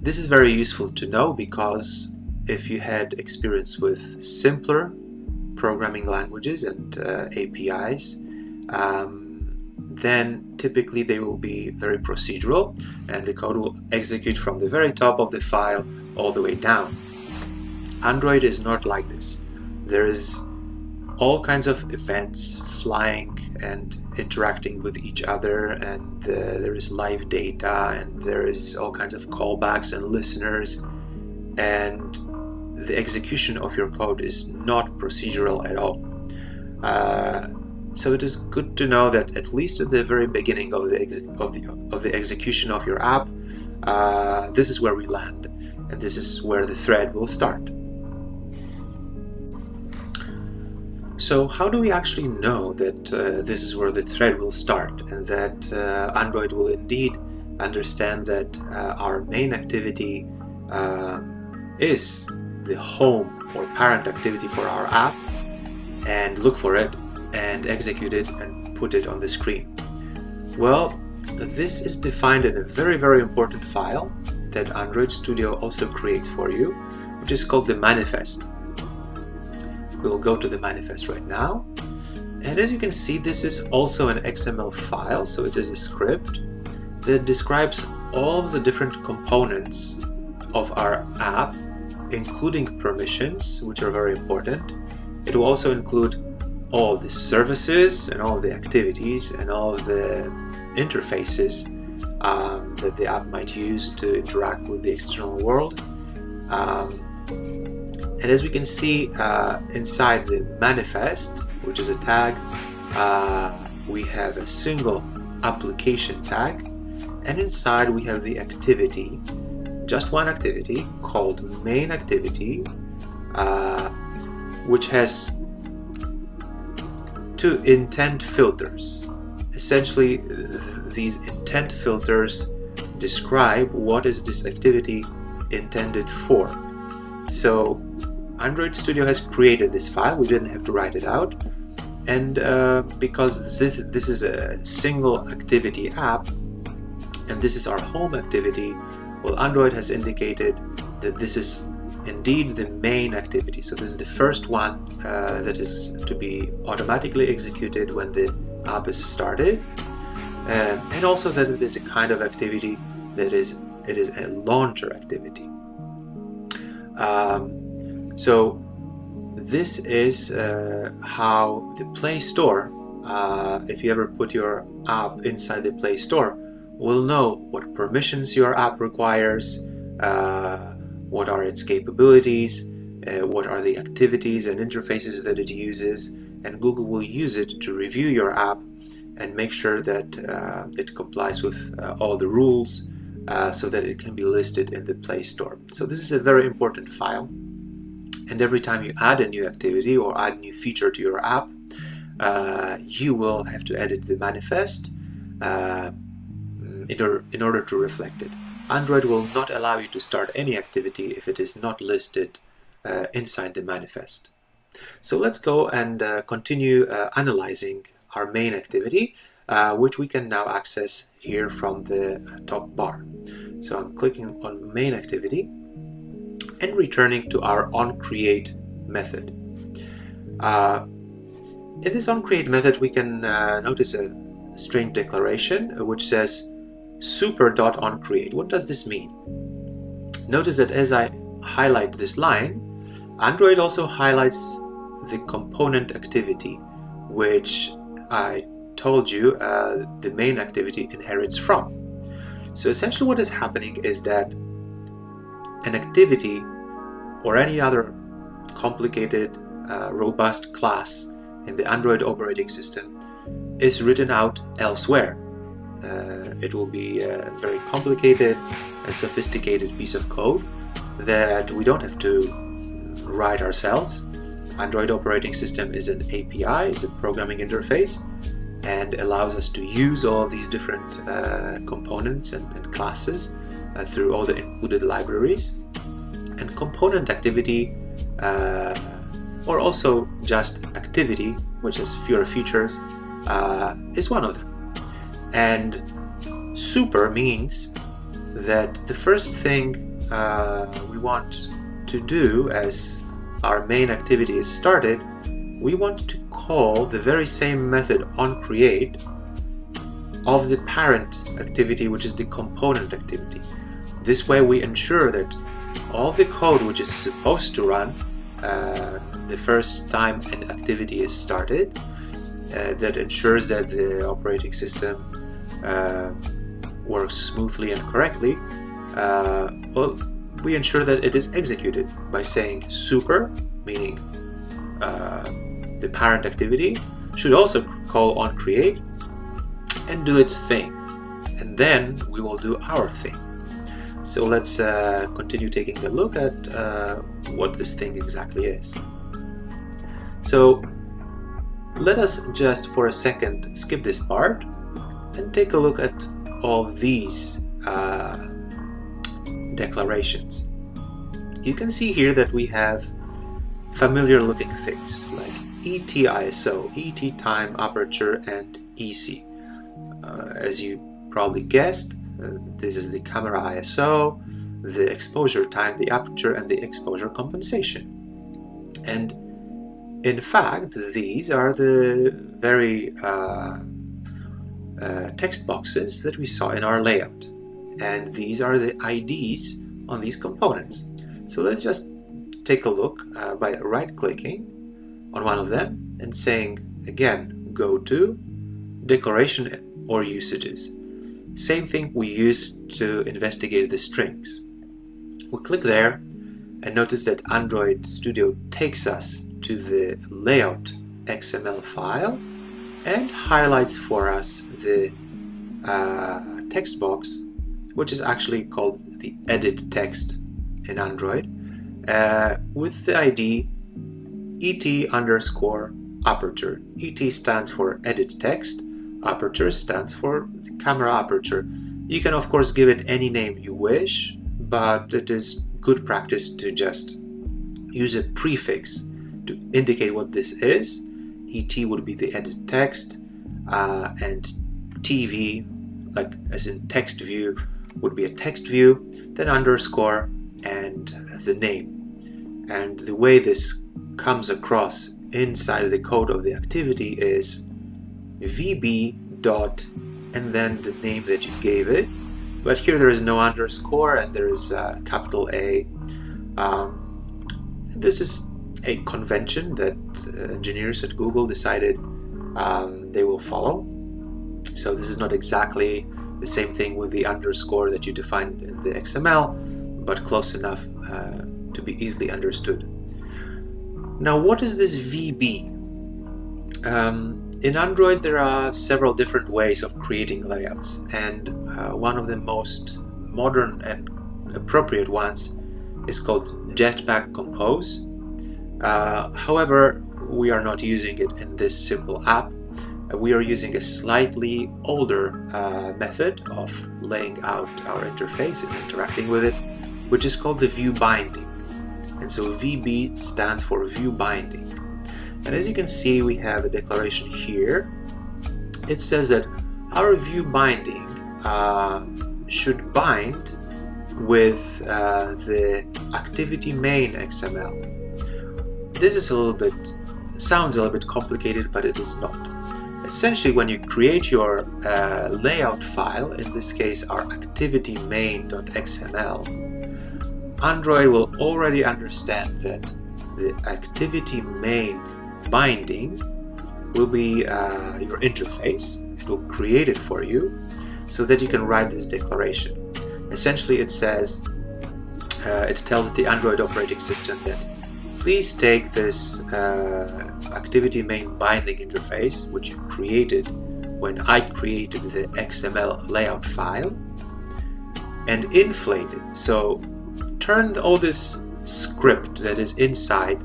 This is very useful to know because if you had experience with simpler programming languages and APIs, then typically they will be very procedural and the code will execute from the very top of the file all the way down. Android is not like this. There is all kinds of events flying and interacting with each other, and there is live data, and there is all kinds of callbacks and listeners, and the execution of your code is not procedural at all. So it is good to know that at least at the very beginning of the execution of your app, this is where we land, and this is where the thread will start. So how do we actually know that this is where the thread will start and that Android will indeed understand that our main activity is the home or parent activity for our app and look for it and execute it and put it on the screen? Well, this is defined in a very, very important file that Android Studio also creates for you, which is called the manifest. We'll go to the manifest right now, and as you can see, this is also an XML file, so it is a script that describes all the different components of our app, including permissions, which are very important. It will also include all the services and all the activities and all the interfaces that the app might use to interact with the external world. And as we can see inside the manifest, which is a tag, we have a single application tag, and inside we have the activity, just one activity called main activity, which has two intent filters. Essentially, these intent filters describe what is this activity intended for. So Android Studio has created this file, we didn't have to write it out, and because this is a single activity app and this is our home activity, well, Android has indicated that this is indeed the main activity. So this is the first one that is to be automatically executed when the app is started, and also that it is a kind of activity that is a launcher activity. So this is how the Play Store, if you ever put your app inside the Play Store, will know what permissions your app requires, what are its capabilities, what are the activities and interfaces that it uses, and Google will use it to review your app and make sure that it complies with all the rules, so that it can be listed in the Play Store. So this is a very important file, and every time you add a new activity or add a new feature to your app, you will have to edit the manifest in order to reflect it. Android will not allow you to start any activity if it is not listed inside the manifest. So let's go and continue analyzing our main activity, which we can now access here from the top bar. So I'm clicking on main activity and returning to our onCreate method. In this onCreate method, we can notice a string declaration which says super.onCreate. What does this mean? Notice that as I highlight this line, Android also highlights the component activity, which I told you the main activity inherits from. So essentially what is happening is that an activity or any other complicated, robust class in the Android operating system is written out elsewhere. It will be a very complicated and sophisticated piece of code that we don't have to write ourselves. Android operating system is an API, is a programming interface, and allows us to use all of these different components and classes through all the included libraries. And component activity, or also just activity, which has fewer features, is one of them. And super means that the first thing we want to do as our main activity is started, we want to call the very same method onCreate of the parent activity, which is the component activity. This way we ensure that all the code which is supposed to run the first time an activity is started, that ensures that the operating system works smoothly and correctly, well, we ensure that it is executed by saying super, meaning the parent activity should also call onCreate and do its thing, and then we will do our thing. So let's continue taking a look at what this thing exactly is. So let us just for a second skip this part and take a look at all these declarations. You can see here that we have familiar looking things like ET ISO, ET time, aperture, and EC. As you probably guessed, this is the camera ISO, the exposure time, the aperture, and the exposure compensation. And in fact, these are the very text boxes that we saw in our layout. And these are the IDs on these components. So let's just take a look by right-clicking on one of them and saying, again, go to declaration or usages. Same thing we use to investigate the strings. We'll click there and notice that Android Studio takes us to the layout XML file, and highlights for us the text box, which is actually called the edit text in Android, with the ID ET_aperture. ET stands for edit text, aperture stands for the camera aperture. You can of course give it any name you wish, but it is good practice to just use a prefix to indicate what this is. ET would be the edit text, and TV, like as in text view, would be a text view, then underscore and the name. And the way this comes across inside of the code of the activity is VB dot and then the name that you gave it. But here there is no underscore and there is capital A. This is a convention that engineers at Google decided they will follow. So this is not exactly the same thing with the underscore that you defined in the XML, but close enough to be easily understood. Now, what is this VB? In Android, there are several different ways of creating layouts, and one of the most modern and appropriate ones is called Jetpack Compose. However, we are not using it in this simple app. We are using a slightly older method of laying out our interface and interacting with it, which is called the view binding. And so VB stands for view binding. And as you can see, we have a declaration here. It says that our view binding should bind with the activity main XML. This is sounds a little bit complicated, but it is not. Essentially, when you create your layout file, in this case our activity main.xml, Android will already understand that the activity main binding will be your interface. It will create it for you so that you can write this declaration. Essentially, it says, it tells the Android operating system that please take this activity main binding interface, which you created when I created the XML layout file, and inflate it. So turn all this script that is inside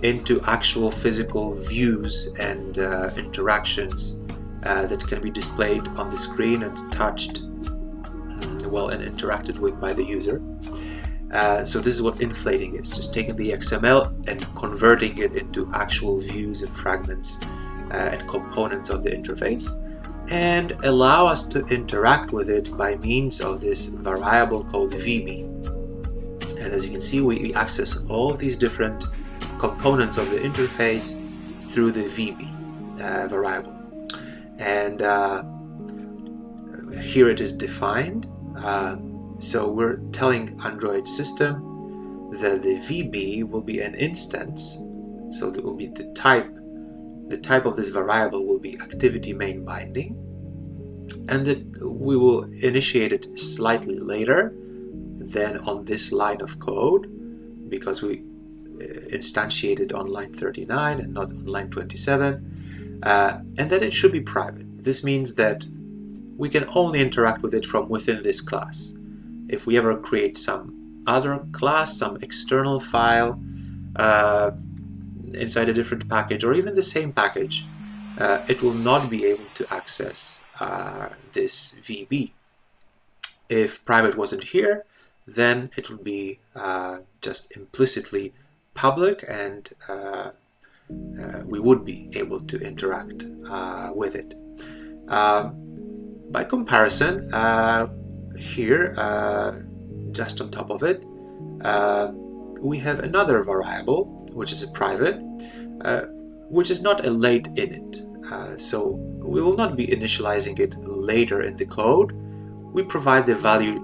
into actual physical views and interactions that can be displayed on the screen and touched, and interacted with by the user. So this is what inflating is, just taking the XML and converting it into actual views and fragments and components of the interface, and allow us to interact with it by means of this variable called VB. And as you can see, we access all of these different components of the interface through the VB variable. And here it is defined. So we're telling Android system that the VB will be an instance, so that will be the type of this variable will be activity main binding, and that we will initiate it slightly later than on this line of code, because we instantiated on line 39 and not on line 27, and that it should be private. This means that we can only interact with it from within this class. If we ever create some other class, some external file inside a different package, or even the same package, it will not be able to access this VB. If private wasn't here, then it will be just implicitly public, and we would be able to interact with it. By comparison, here, just on top of it, we have another variable, which is a private, which is not a late init. So we will not be initializing it later in the code. We provide the value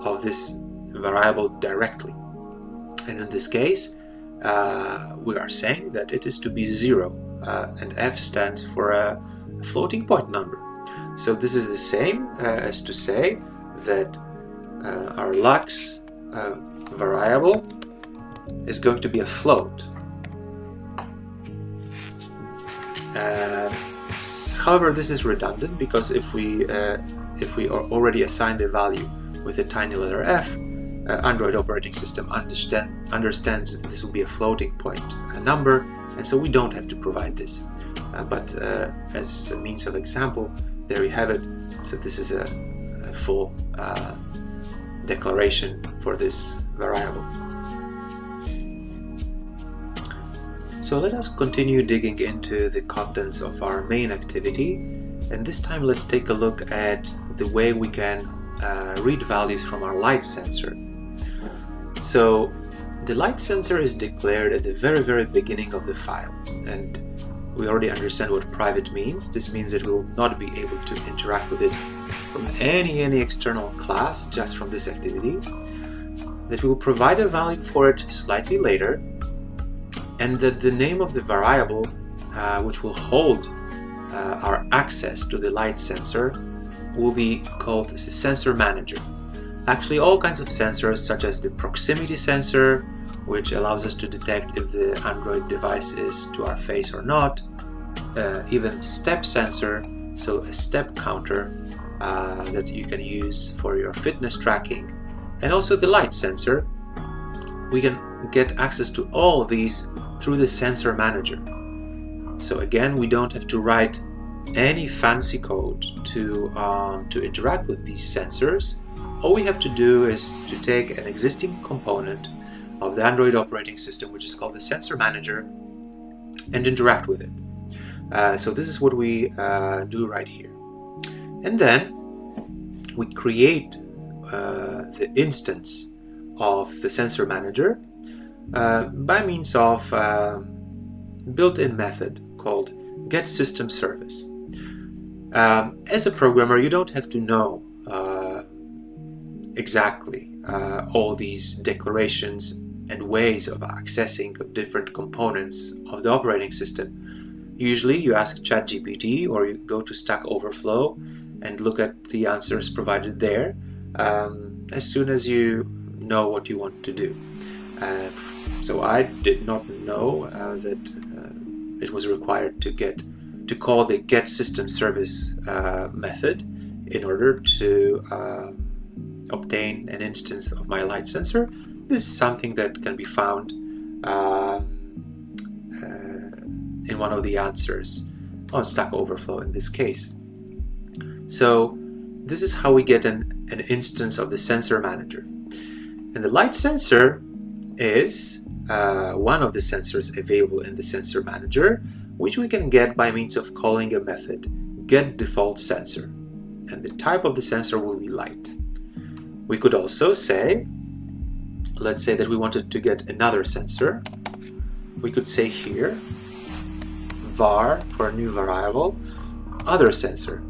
of this variable directly. And in this case, we are saying that it is to be 0, and F stands for a floating point number. So this is the same as to say that our lux variable is going to be a float. However, this is redundant because if we already assign the value with a tiny letter f, Android operating system understands that this will be a floating point number, and so we don't have to provide this. But as a means of example, there you have it. So this is a full declaration for this variable. So let us continue digging into the contents of our main activity, and this time let's take a look at the way we can read values from our light sensor. So the light sensor is declared at the very beginning of the file, and we already understand what private means. This means that we will not be able to interact with it from any external class, just from this activity, that we will provide a value for it slightly later, and that the name of the variable which will hold our access to the light sensor will be called the sensor manager. Actually, all kinds of sensors, such as the proximity sensor, which allows us to detect if the Android device is to our face or not, even step sensor, so a step counter that you can use for your fitness tracking, and also the light sensor. We can get access to all of these through the sensor manager. So again, we don't have to write any fancy code to interact with these sensors. All we have to do is to take an existing component of the Android operating system, which is called the sensor manager, and interact with it. So this is what we do right here. And then we create the instance of the sensor manager by means of built-in method called getSystemService. As a programmer, you don't have to know exactly all these declarations and ways of accessing different components of the operating system. Usually you ask ChatGPT or you go to Stack Overflow and look at the answers provided there as soon as you know what you want to do. So I did not know that it was required to call the getSystemService method in order to obtain an instance of my light sensor. This is something that can be found in one of the answers on Stack Overflow in this case. So this is how we get an instance of the sensor manager. And the light sensor is one of the sensors available in the sensor manager, which we can get by means of calling a method getDefaultSensor, and the type of the sensor will be light. We could also say, let's say that we wanted to get another sensor. We could say here var for a new variable other sensor,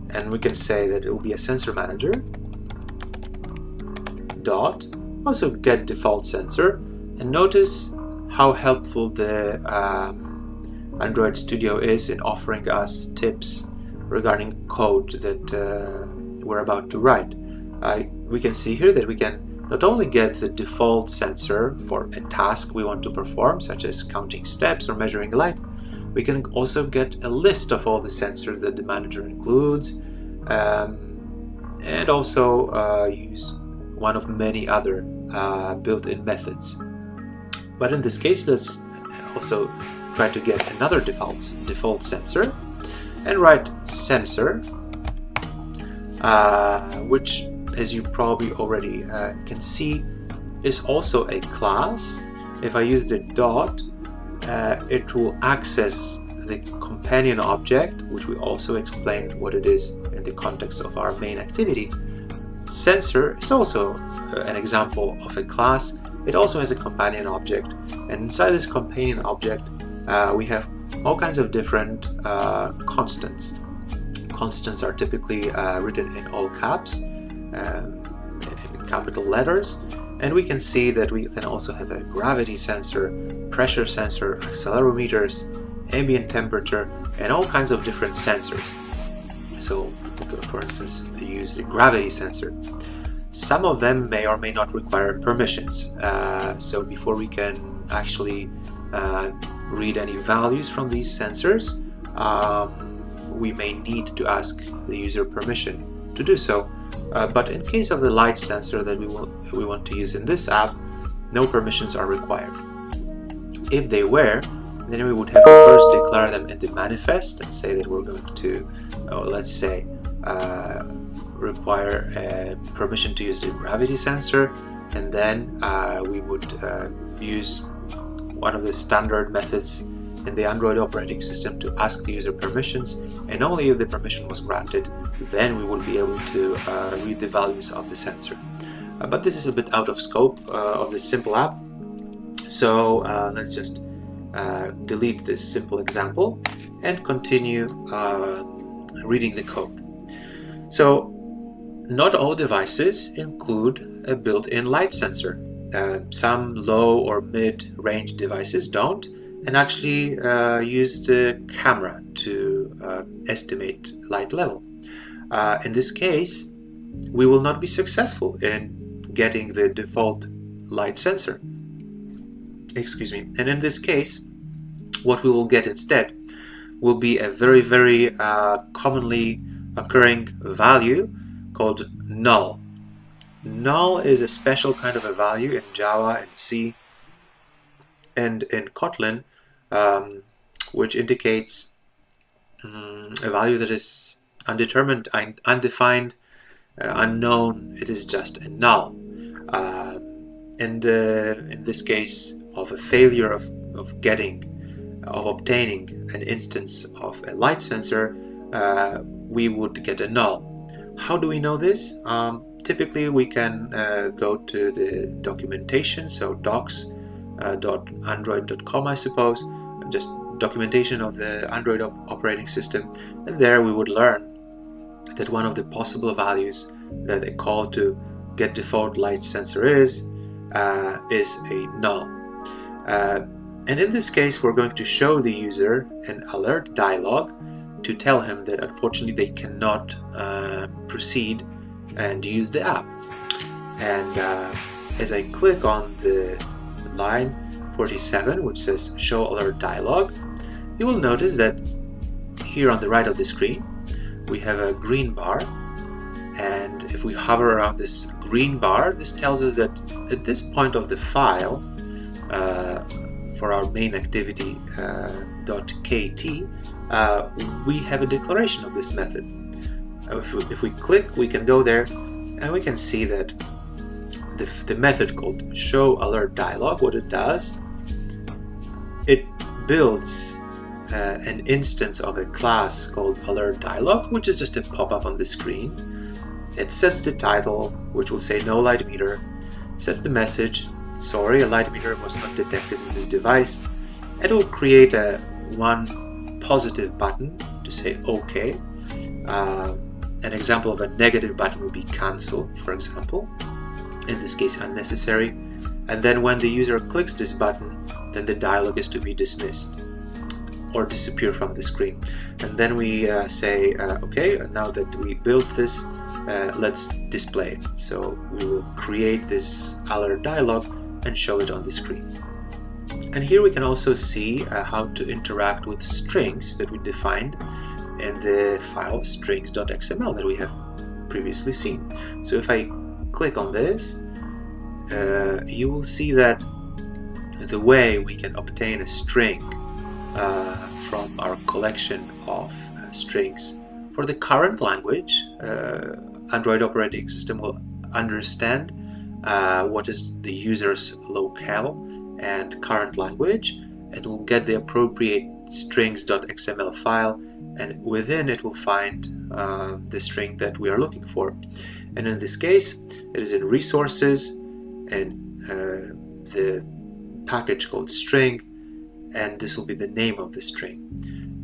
and we can say that it will be a sensor manager dot also getDefaultSensor, and notice how helpful the Android Studio is in offering us tips regarding code that we're about to write. We can see here that we can not only get the default sensor for a task we want to perform, such as counting steps or measuring light, we can also get a list of all the sensors that the manager includes, and also use one of many other built-in methods. But in this case, let's also try to get another default sensor and write sensor, which, as you probably already can see, is also a class. If I use the dot, it will access the companion object, which we also explained what it is in the context of our main activity. Sensor is also an example of a class. It also has a companion object, and inside this companion object we have all kinds of different constants. Constants are typically written in all caps, in capital letters, and we can see that we can also have a gravity sensor, pressure sensor, accelerometers, ambient temperature, and all kinds of different sensors. So we could, for instance, use the gravity sensor. Some of them may or may not require permissions. So before we can actually read any values from these sensors, we may need to ask the user permission to do so. But in case of the light sensor that we want to use in this app, no permissions are required. If they were, then we would have to first declare them in the manifest and say that we're going to, let's say, require permission to use the gravity sensor, and then we would use one of the standard methods in the Android operating system to ask the user permissions, and only if the permission was granted, then we would be able to read the values of the sensor. But this is a bit out of scope of this simple app, so let's just delete this simple example and continue reading the code. So not all devices include a built-in light sensor. Some low or mid-range devices don't, and actually use the camera to estimate light level. In this case, we will not be successful in getting the default light sensor. Excuse me. And in this case, what we will get instead will be a very, very commonly occurring value called null. Null is a special kind of a value in Java and C and in Kotlin, which indicates a value that is undetermined, undefined, unknown. It is just a null. And in this case of a failure of obtaining an instance of a light sensor, we would get a null. How do we know this? Typically we can go to the documentation, so docs.android.com, I suppose, just documentation of the Android operating system, and there we would learn that one of the possible values that a call to get default light sensor is a null. And in this case, we're going to show the user an alert dialog to tell him that unfortunately they cannot proceed and use the app. And as I click on the line 47, which says show alert dialog, you will notice that here on the right of the screen we have a green bar, and if we hover around this green bar, this tells us that at this point of the file for our main activity .kt, we have a declaration of this method. If we click, we can go there and we can see that the method called show alert dialog, what it does, it builds an instance of a class called alert dialog, which is just a pop-up on the screen. It sets the title, which will say no light meter, sets the message, sorry, a light meter was not detected in this device. It will create one positive button to say OK. An example of a negative button would be cancel, for example, in this case unnecessary. And then when the user clicks this button, then the dialog is to be dismissed or disappear from the screen. And then we say, okay, now that we built this, let's display it. So we will create this alert dialog and show it on the screen. And here we can also see how to interact with strings that we defined in the file strings.xml that we have previously seen. So if I click on this, you will see that the way we can obtain a string from our collection of strings for the current language, Android operating system will understand what is the user's locale and current language. It will get the appropriate strings.xml file, and within it will find the string that we are looking for. And in this case, it is in resources and the package called string, and this will be the name of the string.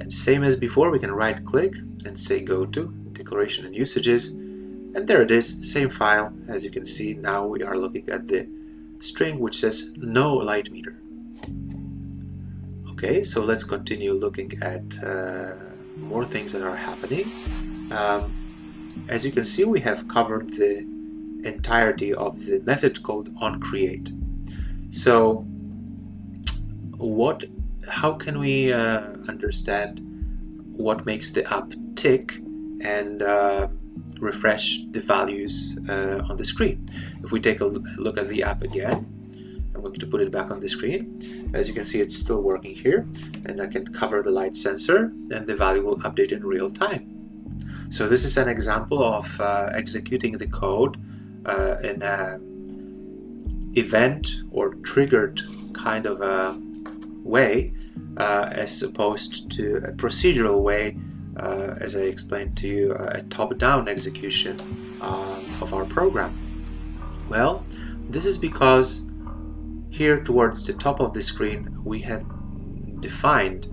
And same as before, we can right click and say go to declaration and usages, and there it is, same file. As you can see, now we are looking at the string which says no light meter. Okay, so let's continue looking at more things that are happening. As you can see, we have covered the entirety of the method called onCreate. So what how can we understand what makes the app tick and refresh the values on the screen? If we take a look at the app again, I'm going to put it back on the screen. As you can see, it's still working here, and I can cover the light sensor and the value will update in real time. So this is an example of executing the code in an event or triggered kind of a way, as opposed to a procedural way, as I explained to you, a top-down execution of our program. Well, this is because here towards the top of the screen we have defined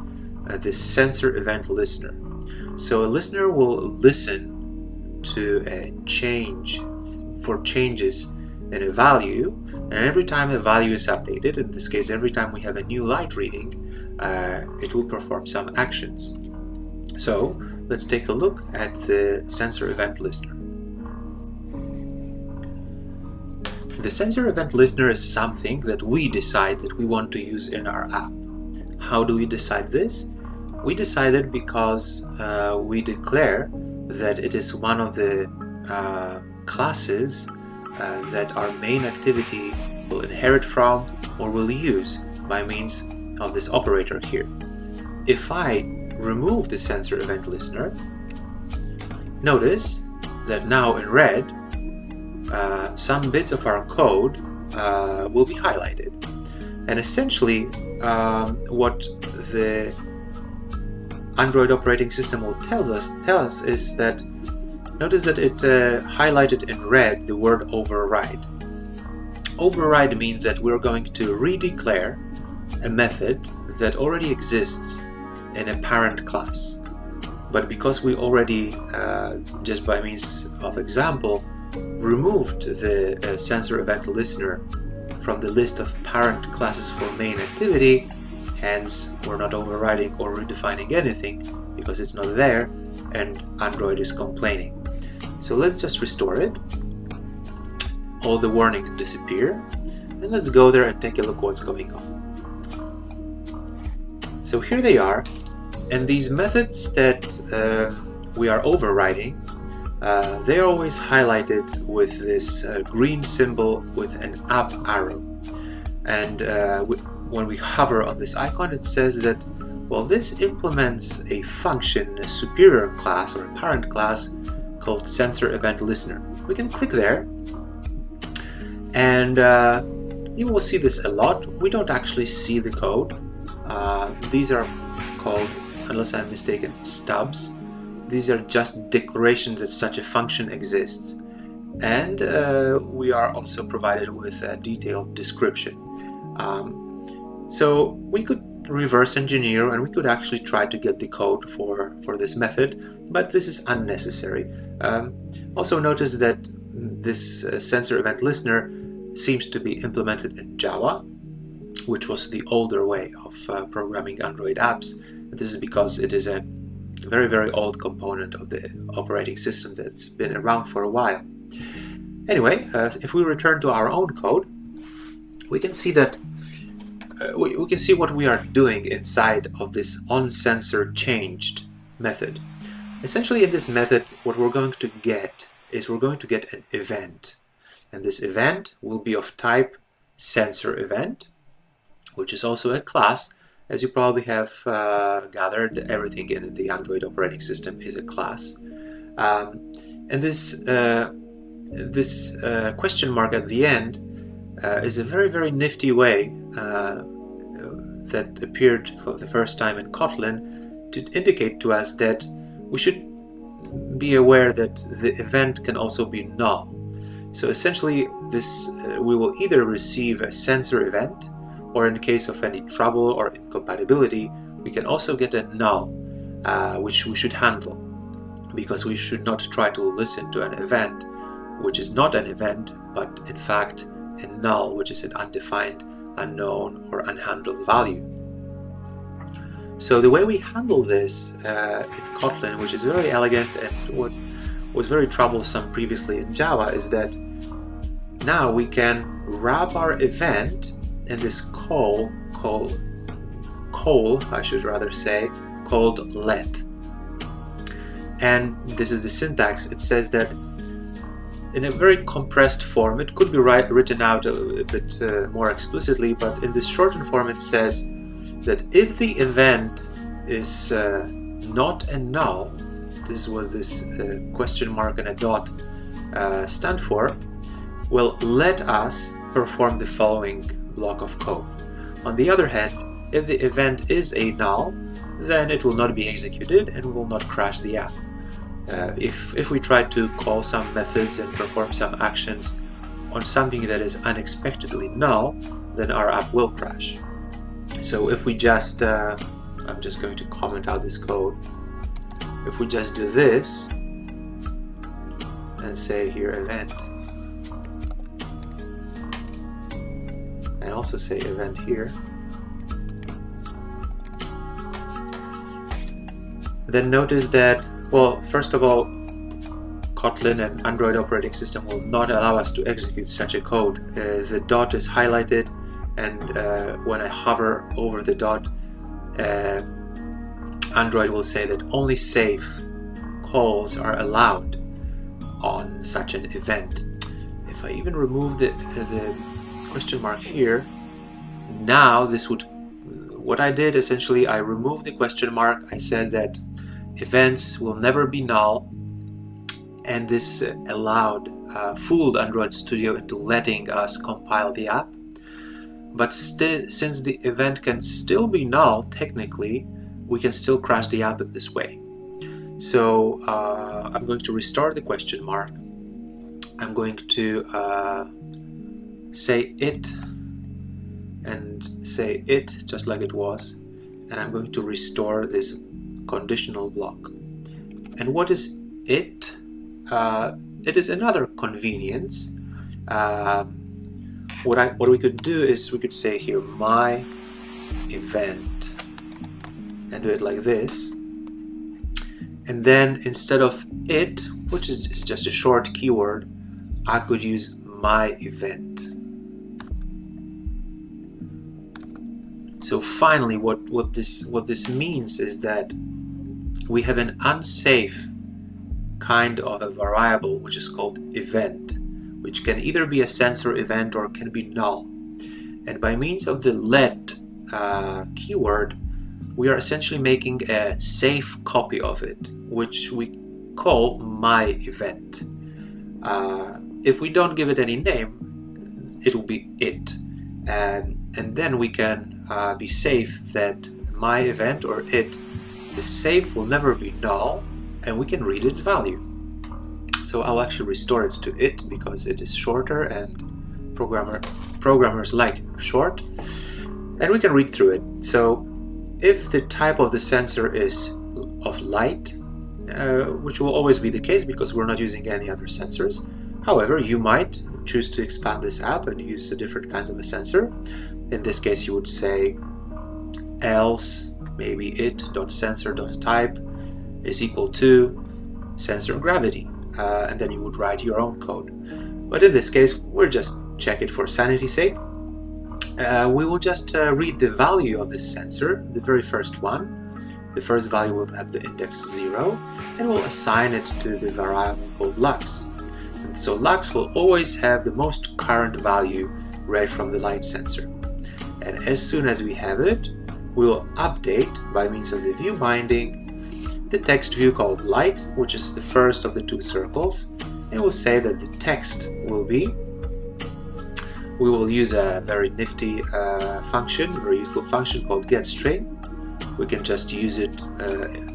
this sensor event listener. So a listener will listen to a change for changes in a value, and every time a value is updated, in this case every time we have a new light reading, it will perform some actions. So let's take a look at the sensor event listener. The sensor event listener is something that we decide that we want to use in our app. How do we decide this? We decided because we declare that it is one of the classes that our main activity will inherit from or will use by means of this operator here. If I remove the sensor event listener, notice that now in red some bits of our code will be highlighted. And essentially what the Android operating system will tell us is that, notice that it highlighted in red the word override. Override means that we're going to redeclare a method that already exists in a parent class. But because we already, just by means of example, removed the sensor event listener from the list of parent classes for main activity, hence we're not overriding or redefining anything because it's not there and Android is complaining. So let's just restore it. All the warnings disappear, and let's go there and take a look what's going on. So here they are, and these methods that we are overriding, they are always highlighted with this green symbol with an up arrow. And when we hover on this icon, it says that, well, this implements a function, a superior class or a parent class called sensor event listener. We can click there, and you will see this a lot. We don't actually see the code. These are called, unless I'm mistaken, stubs. These are just declarations that such a function exists. And we are also provided with a detailed description. So we could reverse engineer and we could actually try to get the code for this method, but this is unnecessary. Also notice that this sensor event listener seems to be implemented in Java, which was the older way of programming Android apps. This is because it is a very, very old component of the operating system that's been around for a while. Anyway, if we return to our own code, we can see that we can see what we are doing inside of this onSensorChanged method. Essentially, in this method, what we're going to get is we're going to get an event, and this event will be of type sensor event, which is also a class. As you probably have gathered, everything in the Android operating system is a class. And this question mark at the end is a very, very nifty way that appeared for the first time in Kotlin to indicate to us that we should be aware that the event can also be null. So essentially, this we will either receive a sensor event, or in case of any trouble or incompatibility, we can also get a null, which we should handle, because we should not try to listen to an event which is not an event, but in fact a null, which is an undefined, unknown, or unhandled value. So the way we handle this in Kotlin, which is very elegant and what was very troublesome previously in Java, is that now we can wrap our event in this call called call, I should rather say, called let. And this is the syntax. It says that in a very compressed form, it could be written out a bit more explicitly, but in this shortened form it says that if the event is not a null, this is what this question mark and a dot stand for, will let us perform the following block of code. On the other hand, if the event is a null, then it will not be executed and will not crash the app. If we try to call some methods and perform some actions on something that is unexpectedly null, then our app will crash. So if we just, I'm just going to comment out this code. If we just do this and say here event, and also say event here, then notice that, well, first of all, Kotlin and Android operating system will not allow us to execute such a code. The dot is highlighted, and when I hover over the dot, Android will say that only safe calls are allowed on such an event. If I even remove the question mark here, now this would, what I did essentially, I removed the question mark. I said that events will never be null, and this fooled Android Studio into letting us compile the app. But since the event can still be null, technically, we can still crash the app in this way. So I'm going to restore the question mark. I'm going to say it and say it just like it was, and I'm going to restore this conditional block. And what is it? It is another convenience. What we could do is we could say here my event and do it like this, and then instead of it, which is just a short keyword, I could use my event. So finally, what this means is that we have an unsafe kind of a variable which is called event, which can either be a sensor event or can be null. And by means of the let keyword, we are essentially making a safe copy of it, which we call my event. If we don't give it any name, it will be it. And then we can be safe that my event or it is safe, will never be null, and we can read its value. So I'll actually restore it to it because it is shorter and programmers like short, and we can read through it. So if the type of the sensor is of light, which will always be the case because we're not using any other sensors. However, you might choose to expand this app and use different kinds of a sensor. In this case, you would say else maybe it.sensor.type is equal to sensor gravity, and then you would write your own code. But in this case, we'll just check it for sanity's sake. We will just read the value of this sensor, the very first one. The first value will have the index 0, and we'll assign it to the variable called lux. And so lux will always have the most current value read from the light sensor. And as soon as we have it, we'll update by means of the view binding the text view called light, which is the first of the two circles, and we'll say that the text will be, we will use a very nifty function, very useful function called getString. We can just use it,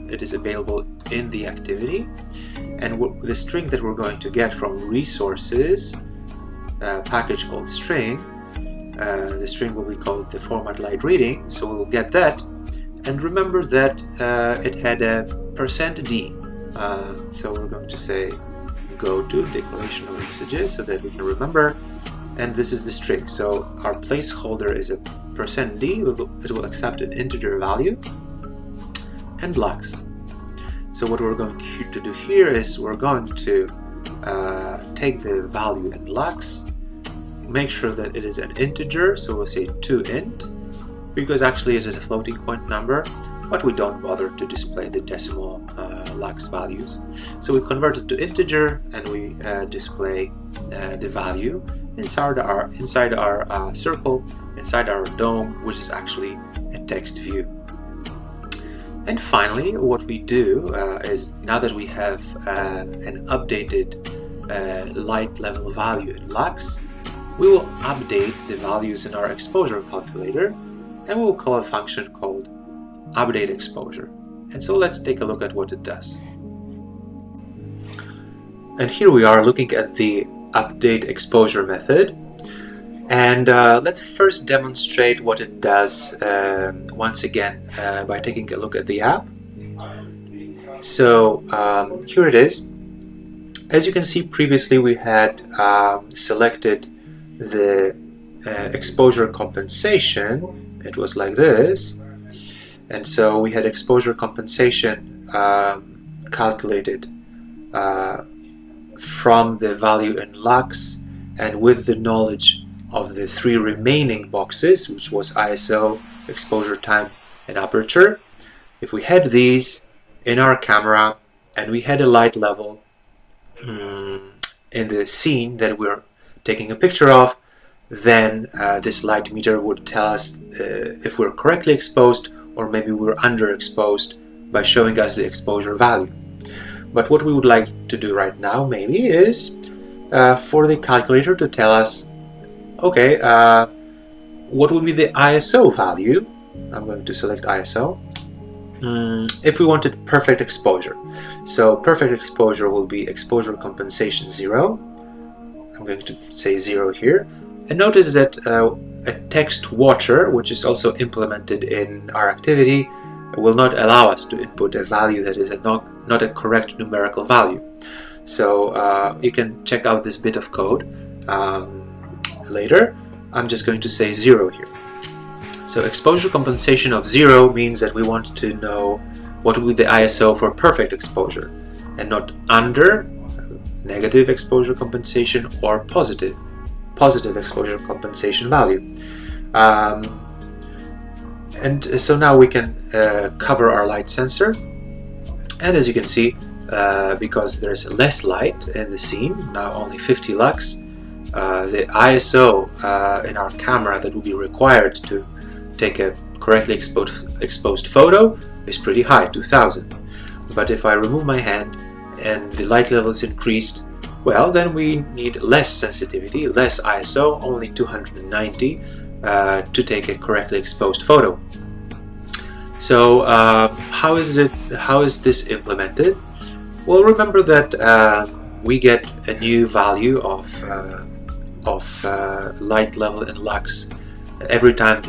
it is available in the activity, and the string that we're going to get from resources, a package called string, the string will be called the format light reading, so we will get that. And remember that it had a %d, so we're going to say go to declaration of usages so that we can remember, and this is the string. So our placeholder is a %d, it will accept an integer value, and lux. So what we're going to do here is we're going to take the value in lux, make sure that it is an integer, so we'll say toInt, because actually it is a floating point number, but we don't bother to display the decimal lux values. So we convert it to integer and we display the value inside our circle, inside our dome, which is actually a text view. And finally, what we do is, now that we have an updated light level value in lux, we will update the values in our exposure calculator, and we will call a function called update exposure. And so let's take a look at what it does. And here we are looking at the update exposure method. And let's first demonstrate what it does once again by taking a look at the app. So here it is. As you can see, previously we had selected the exposure compensation. It was like this. And so we had exposure compensation calculated from the value in lux, and with the knowledge of the three remaining boxes, which was ISO, exposure time, and aperture. If we had these in our camera and we had a light level in the scene that we're taking a picture of, then this light meter would tell us if we're correctly exposed or maybe we're underexposed by showing us the exposure value. But what we would like to do right now maybe is for the calculator to tell us, okay, what would be the ISO value? I'm going to select ISO. If we wanted perfect exposure. So perfect exposure will be exposure compensation 0. I'm going to say 0 here. And notice that a text watcher, which is also implemented in our activity, will not allow us to input a value that is not a correct numerical value. So you can check out this bit of code later. I'm just going to say 0 here. So exposure compensation of 0 means that we want to know what will be the ISO for perfect exposure, and not under negative exposure compensation or positive exposure compensation value. And so now we can cover our light sensor, and as you can see, because there's less light in the scene, now only 50 lux, the ISO in our camera that will be required to take a correctly exposed photo is pretty high, 2000. But if I remove my hand and the light level is increased, well, then we need less sensitivity, less ISO, only 290 to take a correctly exposed photo. So how is this implemented? Well, remember that we get a new value of light level in lux every time the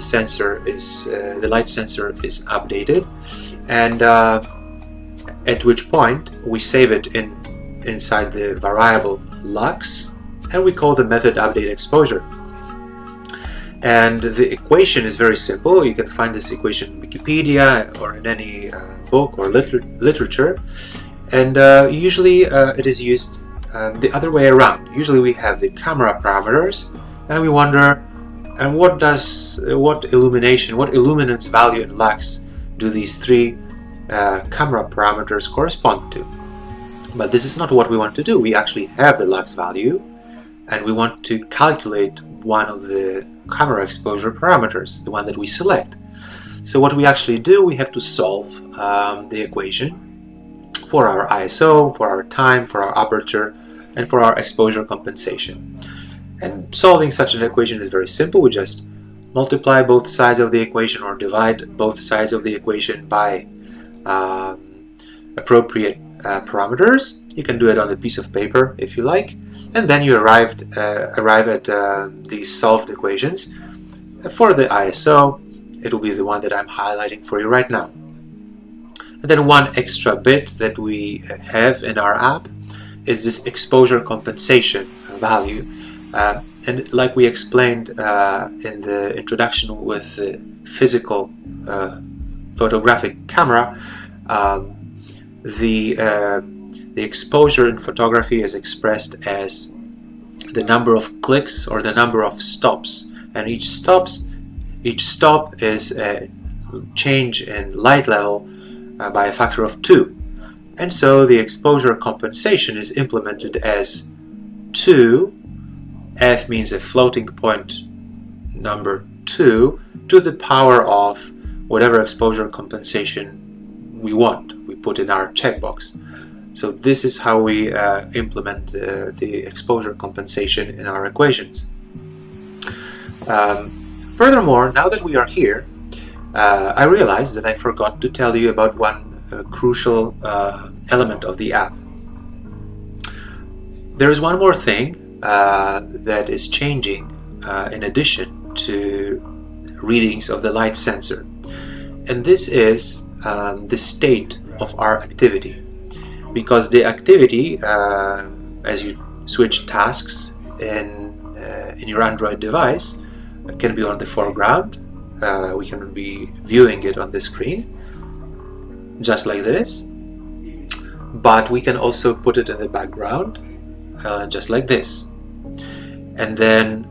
light sensor is updated, and at which point we save it inside the variable lux, and we call the method update exposure. And the equation is very simple. You can find this equation in Wikipedia or in any book or literature, and usually it is used the other way around. Usually we have the camera parameters, and we wonder, and what illuminance value in lux do these three camera parameters correspond to? But this is not what we want to do. We actually have the lux value, and we want to calculate one of the camera exposure parameters, the one that we select. So what we actually do, we have to solve the equation for our ISO, for our time, for our aperture, and for our exposure compensation. And solving such an equation is very simple. We just multiply both sides of the equation or divide both sides of the equation by appropriate parameters. You can do it on a piece of paper if you like, and then you arrive at these solved equations. For the ISO, it will be the one that I'm highlighting for you right now. And then one extra bit that we have in our app is this exposure compensation value. And like we explained in the introduction with the physical photographic camera, the exposure in photography is expressed as the number of clicks or the number of stops, and each each stop is a change in light level by a factor of 2. And so the exposure compensation is implemented as 2, f means a floating point number 2, to the power of whatever exposure compensation we want, we put in our checkbox. So this is how we implement the exposure compensation in our equations. Furthermore, now that we are here, I realized that I forgot to tell you about one crucial element of the app. There is one more thing that is changing in addition to readings of the light sensor, and this is the state of our activity. Because the activity, as you switch tasks in your Android device, can be on the foreground. We can be viewing it on the screen, just like this. But we can also put it in the background, just like this. And then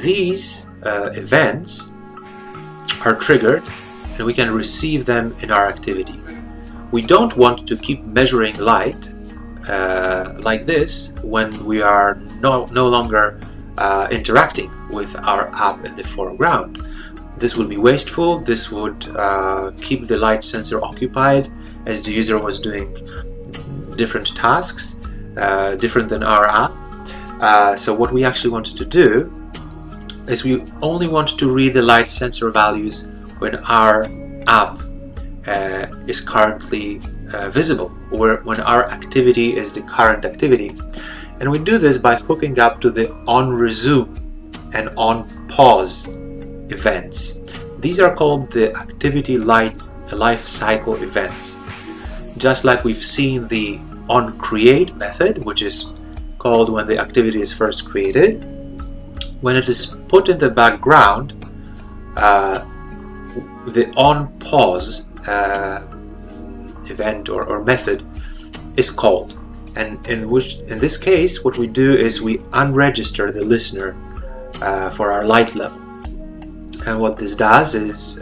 these events are triggered, and we can receive them in our activity. We don't want to keep measuring light like this when we are no longer interacting with our app in the foreground. This would be wasteful. This would keep the light sensor occupied as the user was doing different tasks, different than our app. So what we actually want to do is we only want to read the light sensor values when our app is currently visible, or when our activity is the current activity. And we do this by hooking up to the on-resume and on-pause events. These are called the activity life cycle events. Just like we've seen the onCreate method, which is called when the activity is first created. When it is put in the background, the on-pause event or method is called, and in this case what we do is we unregister the listener for our light level. And what this does is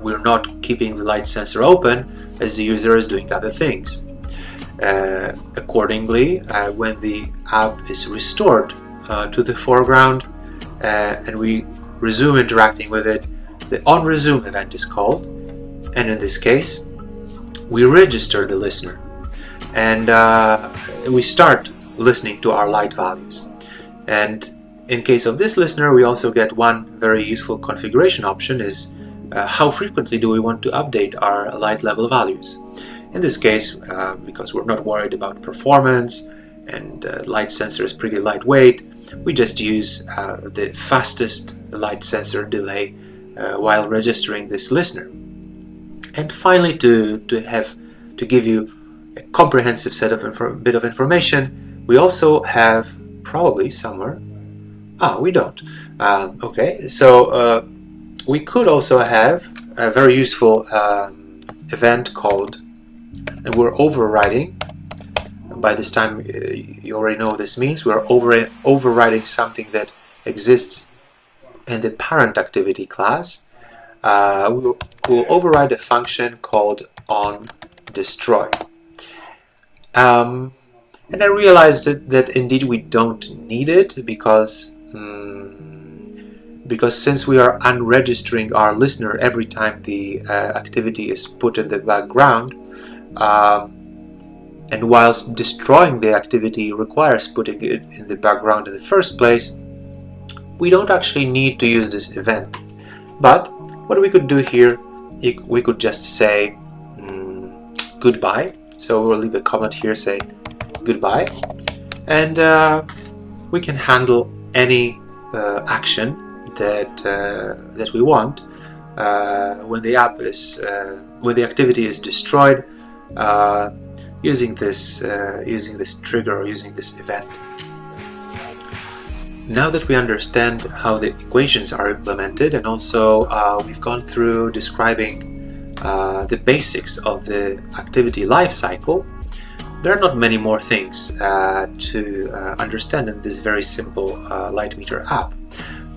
we're not keeping the light sensor open as the user is doing other things. Accordingly, when the app is restored to the foreground and we resume interacting with it, the on-resume event is called, and in this case we register the listener and we start listening to our light values. And in case of this listener, we also get one very useful configuration option, is how frequently do we want to update our light level values. In this case, because we're not worried about performance and light sensor is pretty lightweight, we just use the fastest light sensor delay while registering this listener. And finally, to give you a comprehensive set of bit of information, we also have probably somewhere. We don't. Okay, so we could also have a very useful event called, and we're overriding. By this time, you already know what this means. We're overriding something that exists in the parent activity class. We'll override a function called onDestroy. And I realized that indeed we don't need it because since we are unregistering our listener every time the activity is put in the background, and whilst destroying the activity requires putting it in the background in the first place, we don't actually need to use this event. But what we could do here, we could just say goodbye. So we'll leave a comment here, say goodbye, and we can handle any action that we want when the app is when the activity is destroyed using this trigger or using this event. Now that we understand how the equations are implemented, and also we've gone through describing the basics of the activity lifecycle, there are not many more things to understand in this very simple light meter app.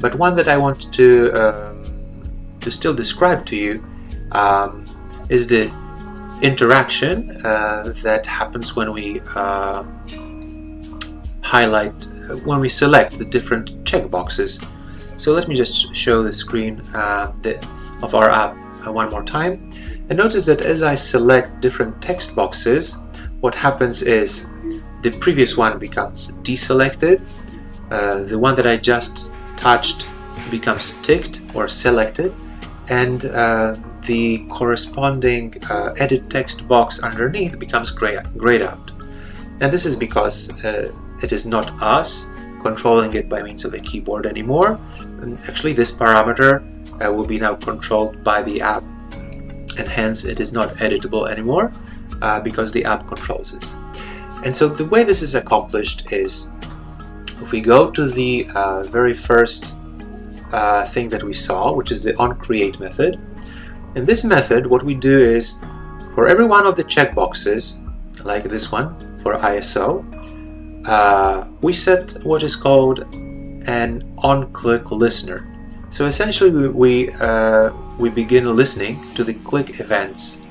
But one that I want to to still describe to you is the interaction that happens when we when we select the different checkboxes. So let me just show the screen of our app one more time. And notice that as I select different text boxes, what happens is the previous one becomes deselected, the one that I just touched becomes ticked or selected, and the corresponding edit text box underneath becomes grayed out. And this is because it is not us controlling it by means of a keyboard anymore. And actually, this parameter will be now controlled by the app, and hence it is not editable anymore because the app controls this. And so the way this is accomplished is, if we go to the very first thing that we saw, which is the onCreate method. In this method, what we do is, for every one of the checkboxes, like this one for ISO, we set what is called an on-click listener. So essentially, we begin listening to the click events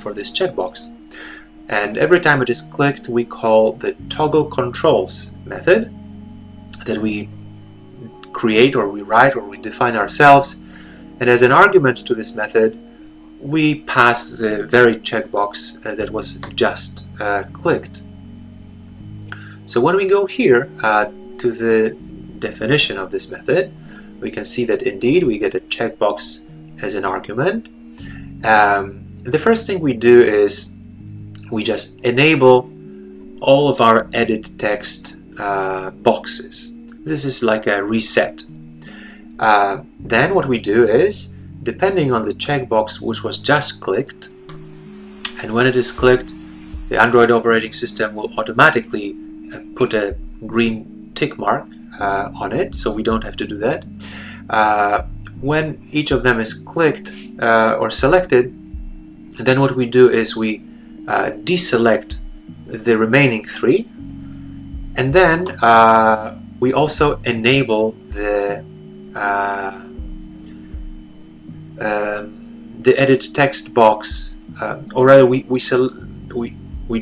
for this checkbox. And every time it is clicked, we call the toggle controls method that we create or we write or we define ourselves. And as an argument to this method, we pass the very checkbox that was just clicked. So when we go here to the definition of this method, we can see that indeed we get a checkbox as an argument. The first thing we do is we just enable all of our edit text boxes. This is like a reset. Then what we do is, depending on the checkbox which was just clicked, and when it is clicked, the Android operating system will automatically put a green tick mark on it, so we don't have to do that. When each of them is clicked or selected, then what we do is we deselect the remaining three, and then we also enable the edit text box, or rather we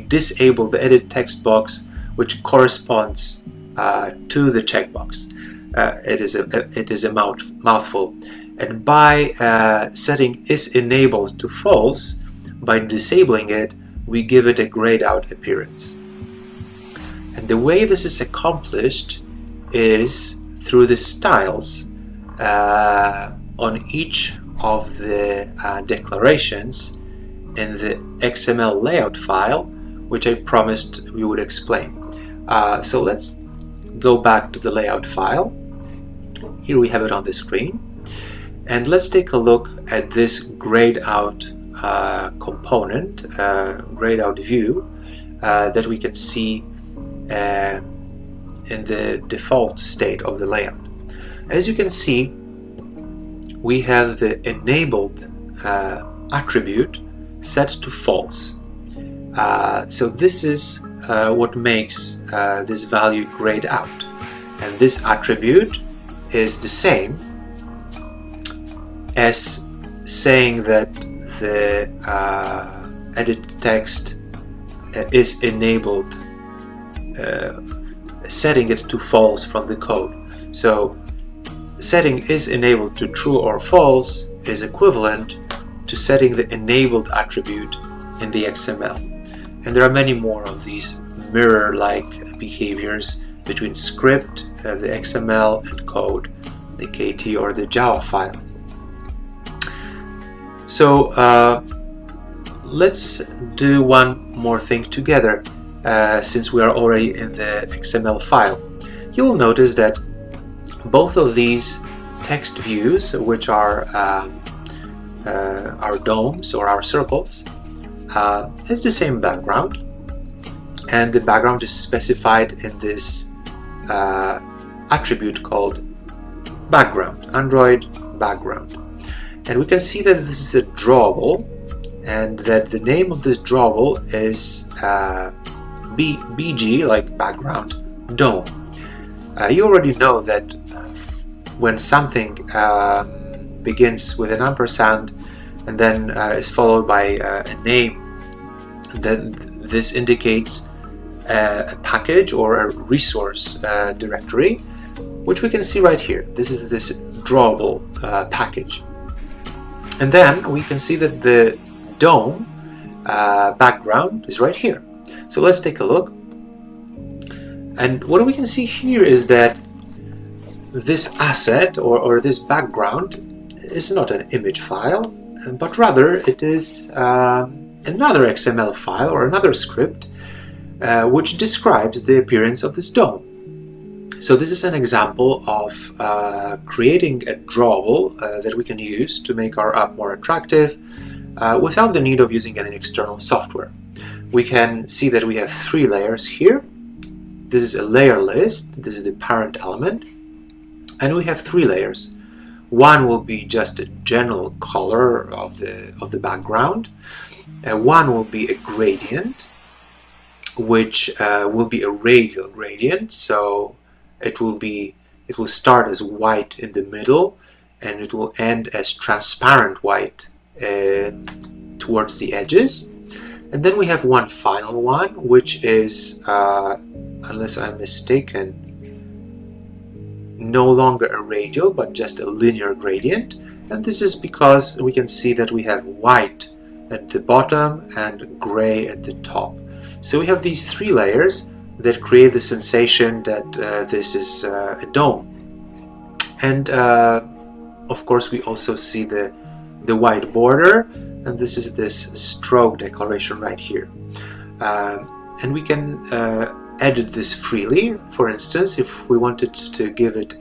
disable the edit text box which corresponds to the checkbox. It is a mouthful, and by setting is enabled to false, by disabling it, we give it a grayed out appearance. And the way this is accomplished is through the styles on each of the declarations in the XML layout file, which I promised we would explain. So let's go back to the layout file. Here we have it on the screen, and let's take a look at this grayed out component, grayed out view that we can see in the default state of the layout. As you can see, we have the enabled attribute set to false. So this is what makes this value grayed out, and this attribute is the same as saying that the edit text is enabled, setting it to false from the code. So setting is enabled to true or false is equivalent to setting the enabled attribute in the XML. And there are many more of these mirror-like behaviors between script, the XML, and code, the KT or the Java file. So let's do one more thing together, since we are already in the XML file. You'll notice that both of these text views, which are our domes or our circles, has the same background, and the background is specified in this attribute called background, Android background. And we can see that this is a drawable, and that the name of this drawable is BG, like background, dome. You already know that when something begins with an ampersand and then is followed by a name, then this indicates a package or a resource directory, which we can see right here. This is this drawable package. And then we can see that the DOM background is right here. So let's take a look. And what we can see here is that this asset or this background is not an image file, but rather it is another XML file or another script which describes the appearance of this DOM. So this is an example of creating a drawable that we can use to make our app more attractive without the need of using any external software. We can see that we have 3 layers here. This is a layer list, this is the parent element, and we have 3 layers. One will be just a general color of the background. One will be a gradient, which will be a radial gradient, so it will start as white in the middle and it will end as transparent white towards the edges. And then we have one final one, which is, unless I'm mistaken, no longer a radial but just a linear gradient. And this is because we can see that we have white at the bottom and gray at the top. So we have these 3 layers that create the sensation that this is a DOM. And of course we also see the white border, and this is this stroke declaration right here. And we can edit this freely. For instance, if we wanted to give it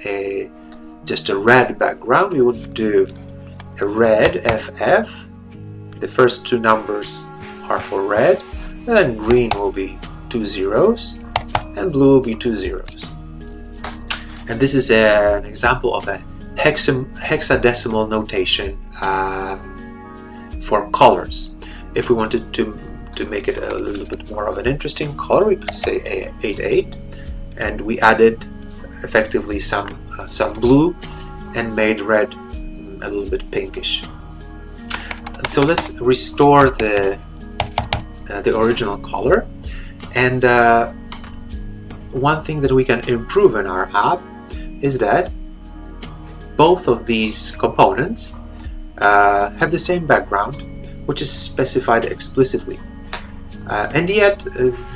just a red background, we would do a red FF. The first 2 numbers are for red, and then green will be 2 zeros and blue will be 2 zeros. And this is an example of a hexadecimal notation for colors. If we wanted to make it a little bit more of an interesting color, we could say 88, and we added effectively some blue and made red a little bit pinkish. So let's restore the original color. And one thing that we can improve in our app is that both of these components have the same background, which is specified explicitly. And yet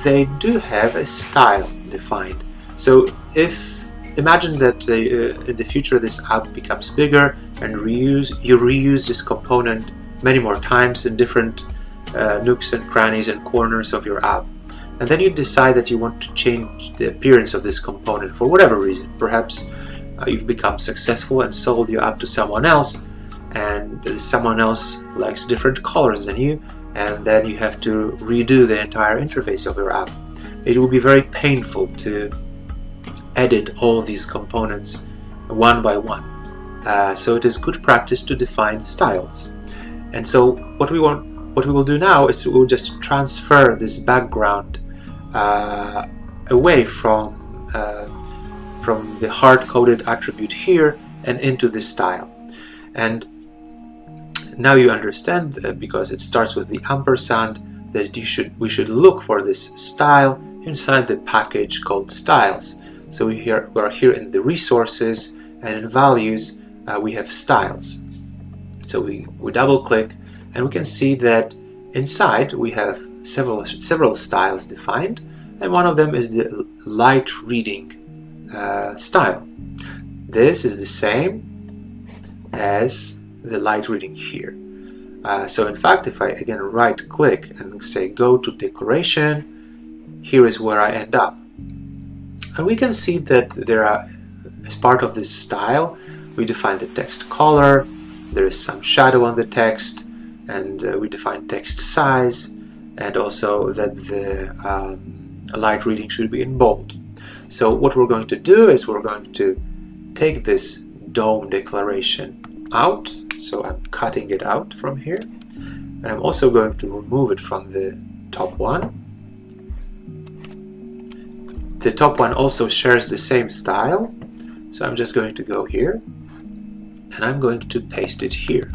they do have a style defined. So imagine that in the future this app becomes bigger and you reuse this component many more times in different nooks and crannies and corners of your app. And then you decide that you want to change the appearance of this component for whatever reason. Perhaps you've become successful and sold your app to someone else, and someone else likes different colors than you, and then you have to redo the entire interface of your app. It will be very painful to edit all these components one by one. So it is good practice to define styles. And so what we will do now is we'll just transfer this background away from the hard-coded attribute here and into this style. And now you understand that because it starts with the ampersand that we should look for this style inside the package called styles. So we are here in the resources, and in values we have styles. So we double click and we can see that inside we have several styles defined, and one of them is the light reading style. This is the same as the light reading here. So in fact, if I again right click and say go to declaration, here is where I end up. And we can see that there are, as part of this style, we define the text color, there is some shadow on the text, and we define text size, and also that the light reading should be in bold. So what we're going to do is we're going to take this DOM declaration out. So I'm cutting it out from here, and I'm also going to remove it from the top one. The top one also shares the same style, so I'm just going to go here and I'm going to paste it here.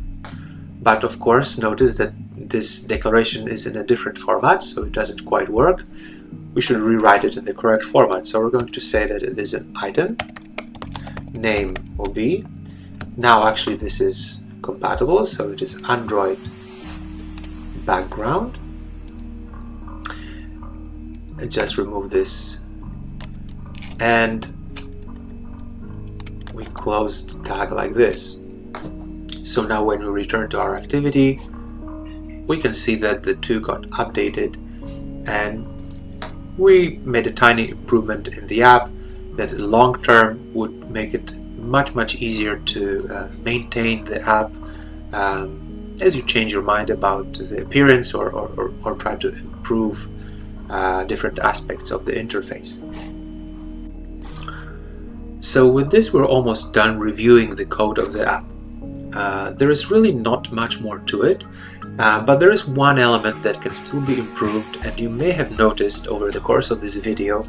But of course, notice that this declaration is in a different format, so it doesn't quite work. We should rewrite it in the correct format. So we're going to say that it is an item. Name will be, now actually this is compatible, so it is Android background. And just remove this, and we close the tag like this. So now when we return to our activity, we can see that the two got updated, and we made a tiny improvement in the app that long term would make it much easier to maintain the app as you change your mind about the appearance or try to improve different aspects of the interface. So with this, we're almost done reviewing the code of the app. There is really not much more to it, but there is one element that can still be improved, and you may have noticed over the course of this video,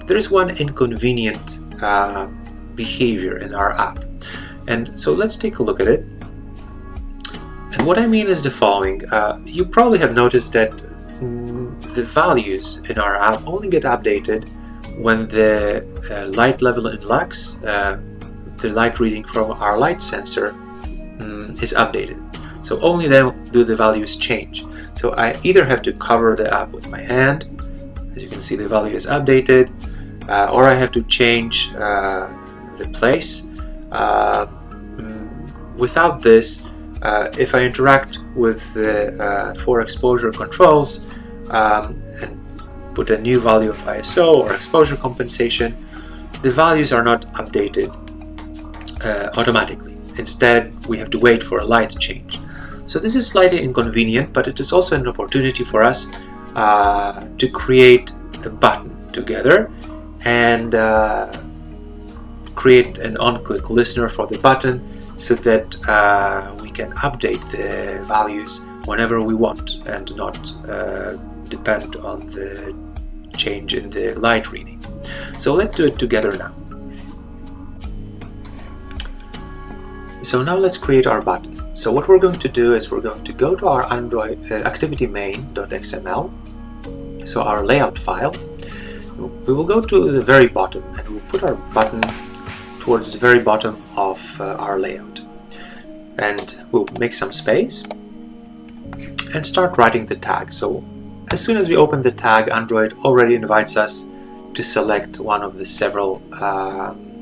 there is one inconvenient behavior in our app. And so let's take a look at it. And what I mean is the following. You probably have noticed that the values in our app only get updated when the light level in lux, the light reading from our light sensor, is updated. So only then do the values change. So I either have to cover the app with my hand, as you can see the value is updated, or I have to change the place. Without this, if I interact with the 4 exposure controls and put a new value of ISO or exposure compensation, the values are not updated automatically. Instead, we have to wait for a light change. So this is slightly inconvenient, but it is also an opportunity for us to create a button together and create an on-click listener for the button so that we can update the values whenever we want and not depend on the change in the light reading. So let's do it together now. So now let's create our button. So what we're going to do is we're going to go to our Android activity main.xml, so our layout file. We will go to the very bottom and we'll put our button towards the very bottom of our layout. And we'll make some space and start writing the tag. So as soon as we open the tag, Android already invites us to select one of the several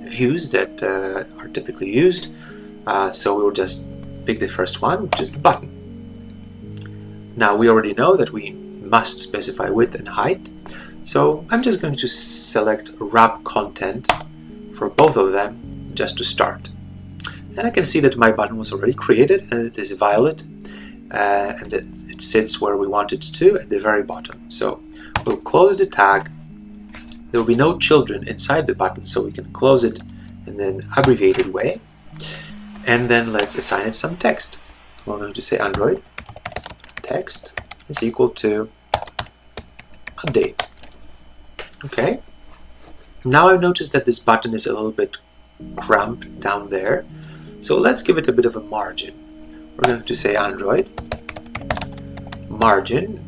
views that are typically used. So we will just pick the first one, which is the button. Now we already know that we must specify width and height. So I'm just going to select wrap content for both of them just to start. And I can see that my button was already created and it is violet and it sits where we want it to at the very bottom. So we'll close the tag. There will be no children inside the button, so we can close it in an abbreviated way. And then let's assign it some text. We're going to say Android text is equal to update. Okay. Now I've noticed that this button is a little bit cramped down there. So let's give it a bit of a margin. We're going to say Android margin,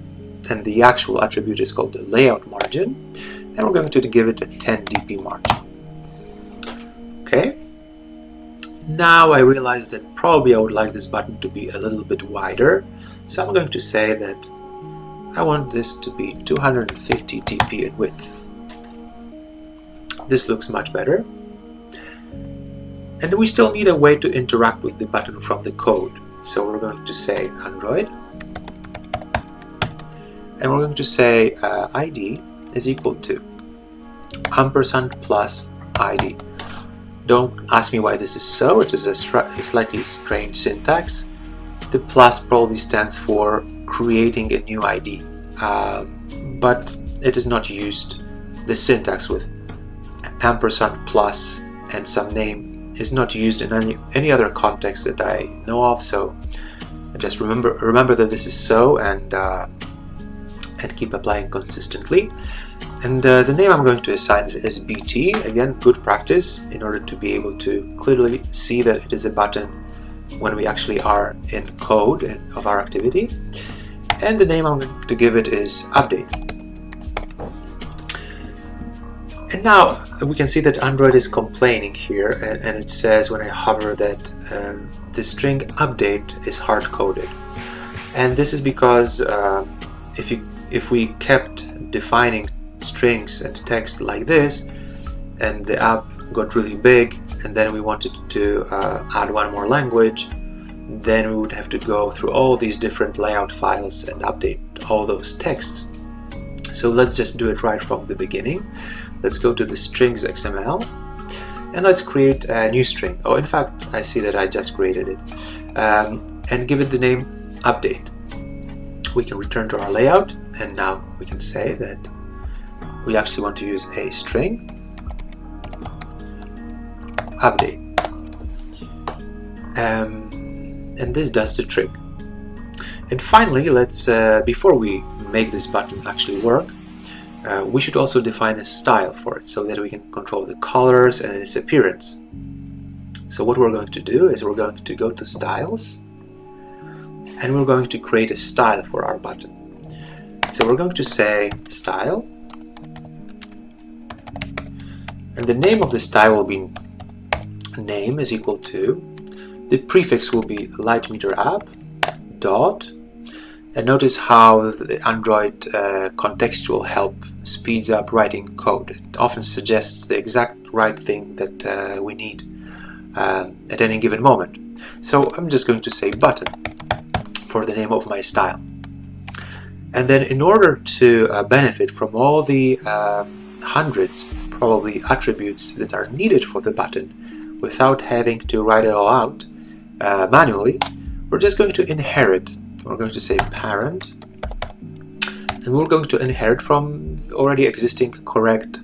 and the actual attribute is called the layout margin, and we're going to give it a 10 dp margin. Okay. Now I realize that probably I would like this button to be a little bit wider, so I'm going to say that I want this to be 250 dp in width. This looks much better. And we still need a way to interact with the button from the code. So we're going to say Android, and we're going to say ID is equal to ampersand plus ID. Don't ask me why this is so. It is a slightly strange syntax. The plus probably stands for creating a new ID, but it is not used. The syntax with ampersand plus and some name is not used in any other context that I know of. So just remember that this is so, and keep applying consistently. And the name I'm going to assign it is BT. Again, good practice in order to be able to clearly see that it is a button when we actually are in code of our activity. And the name I'm going to give it is update. And now we can see that Android is complaining here, and it says when I hover that the string update is hard-coded. And this is because if we kept defining strings and text like this, and the app got really big, and then we wanted to add one more language, then we would have to go through all these different layout files and update all those texts. So let's just do it right from the beginning. Let's go to the strings XML and let's create a new string. Oh, in fact, I see that I just created it, and give it the name update. We can return to our layout, and now we can say that we actually want to use a string update, and this does the trick. And finally, let's before we make this button actually work, we should also define a style for it so that we can control the colors and its appearance. So what we're going to do is we're going to go to styles, and we're going to create a style for our button. So we're going to say style, and the name of the style will be name is equal to, the prefix will be lightmeter app dot, and notice how the Android contextual help speeds up writing code. It often suggests the exact right thing that we need at any given moment. So I'm just going to say button for the name of my style. And then in order to benefit from all the hundreds probably attributes that are needed for the button without having to write it all out manually, we're just going to inherit. We're going to say parent, and we're going to inherit from already existing correct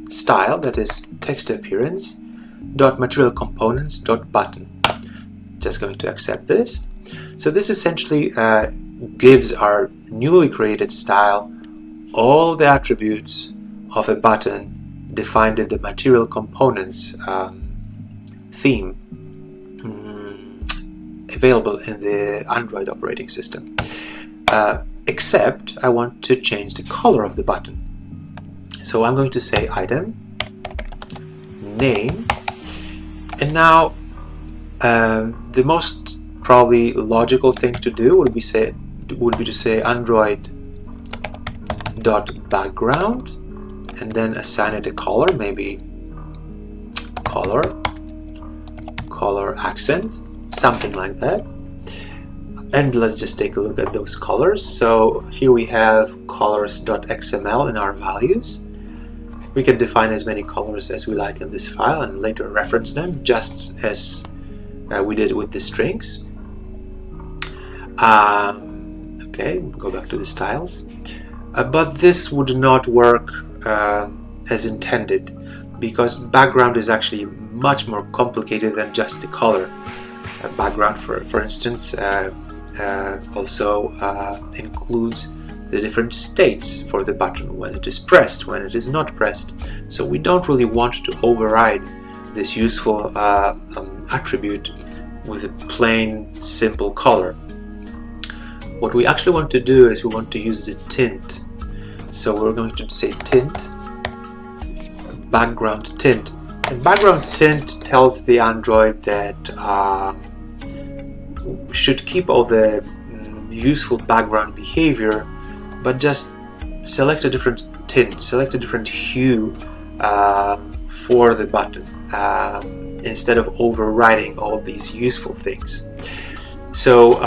style, that is text appearance dot material components dot button. Just going to accept this. So this essentially gives our newly created style all the attributes of a button defined in the material components theme available in the Android operating system. Except I want to change the color of the button. So I'm going to say item, name, and now the most probably logical thing to do would be to say Android dot background, and then assign it a color, maybe color accent, something like that. And let's just take a look at those colors. So here we have colors.xml in our values. We can define as many colors as we like in this file and later reference them, just as we did with the strings. Okay, go back to the styles. But this would not work as intended, because background is actually much more complicated than just the color. Background, for instance, also includes the different states for the button, when it is pressed, when it is not pressed. So we don't really want to override this useful attribute with a plain, simple color. What we actually want to do is we want to use the tint. So we're going to say tint, background tint. And background tint tells the Android that should keep all the useful background behavior, but just select a different tint, select a different hue for the button instead of overriding all these useful things. So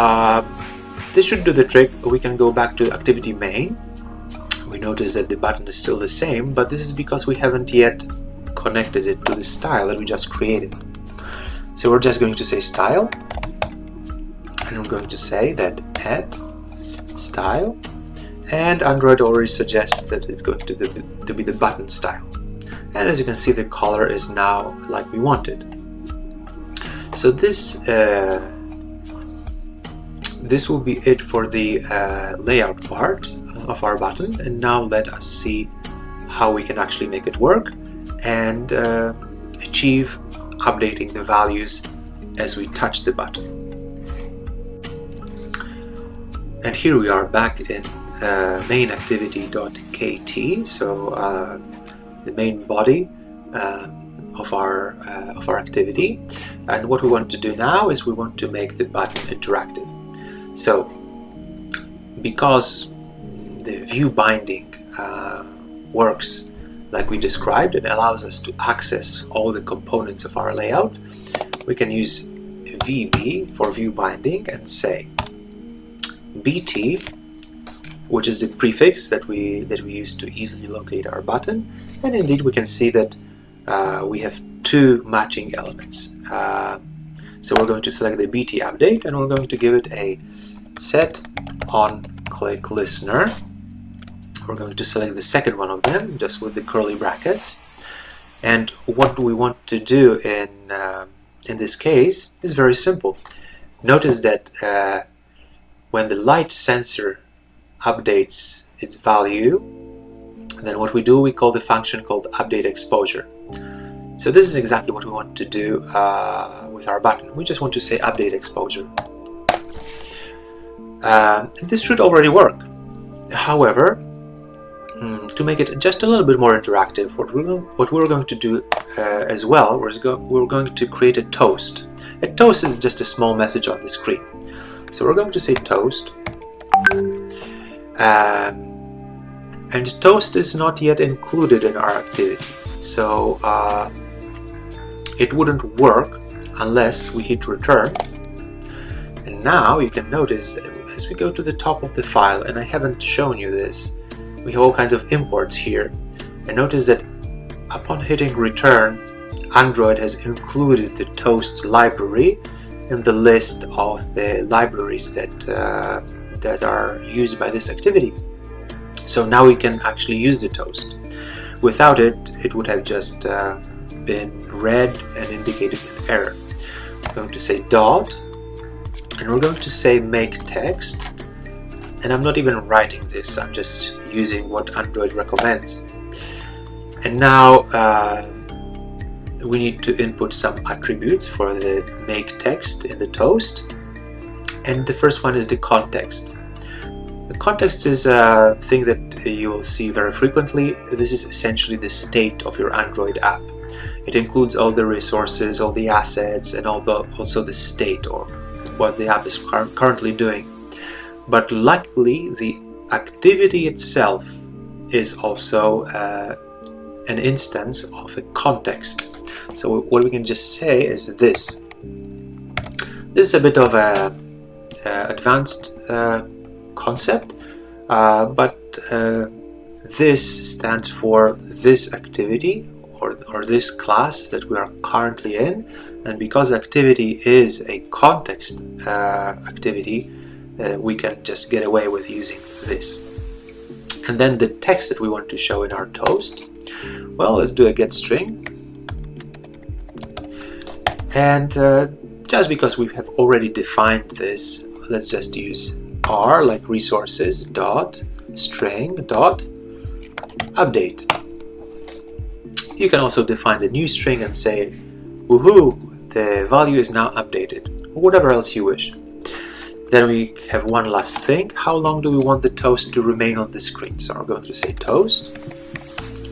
this should do the trick. We can go back to activity main. We notice that the button is still the same, but this is because we haven't yet connected it to the style that we just created. So we're just going to say style, and I'm going to say that add style, and Android already suggests that it's going to be the button style. And as you can see, the color is now like we wanted. So this will be it for the layout part of our button, and now let us see how we can actually make it work and achieve updating the values as we touch the button. And here we are back in main activity.kt, so the main body of our activity. And what we want to do now is we want to make the button interactive. So because the view binding works like we described and allows us to access all the components of our layout, we can use VB for view binding and say BT, which is the prefix that we use to easily locate our button, and indeed we can see that we have two matching elements. So we're going to select the BT update and we're going to give it a set on click listener. We're going to select the second one of them just with the curly brackets, and what we want to do in this case is very simple. Notice that when the light sensor updates its value, then what we do, we call the function called update exposure. So this is exactly what we want to do with our button. We just want to say update exposure. This should already work. However, to make it just a little bit more interactive, what we're going to do as well, we're going to create a toast. A toast is just a small message on the screen. So we're going to say toast. And toast is not yet included in our activity. So it wouldn't work unless we hit return. And now you can notice that as we go to the top of the file, and I haven't shown you this, we have all kinds of imports here. And notice that upon hitting return, Android has included the toast library in the list of the libraries that are used by this activity. So now we can actually use the toast. Without it, it would have just been read and indicated an error. I'm going to say dot, and we're going to say make text. And I'm not even writing this, I'm just using what Android recommends. And now we need to input some attributes for the make text in the toast. And the first one is the context. The context is a thing that you will see very frequently. This is essentially the state of your Android app. It includes all the resources, all the assets, and also the state, or what the app is currently doing. But luckily, the activity itself is also an instance of a context. So what we can just say is this. This is a bit of a advanced concept, but this stands for this activity or this class that we are currently in, and because activity is a context activity, we can just get away with using this. And then the text that we want to show in our toast, well, let's do a get string. And just because we have already defined this, let's just use r like resources dot string dot update. You can also define a new string and say, woohoo, the value is now updated, or whatever else you wish. Then we have one last thing. How long do we want the toast to remain on the screen? So we're going to say toast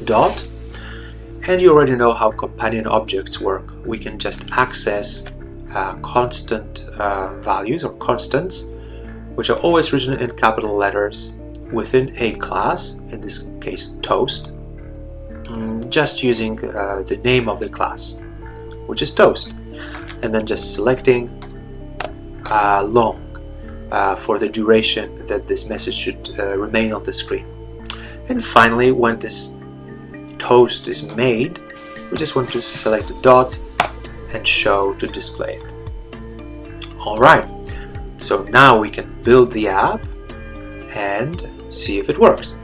dot, and you already know how companion objects work. We can just access constant values or constants, which are always written in capital letters within a class, in this case toast, just using the name of the class, which is toast, and then just selecting long for the duration that this message should remain on the screen. And finally, when this toast is made, we just want to select dot and show to display it. Alright, so now we can build the app and see if it works.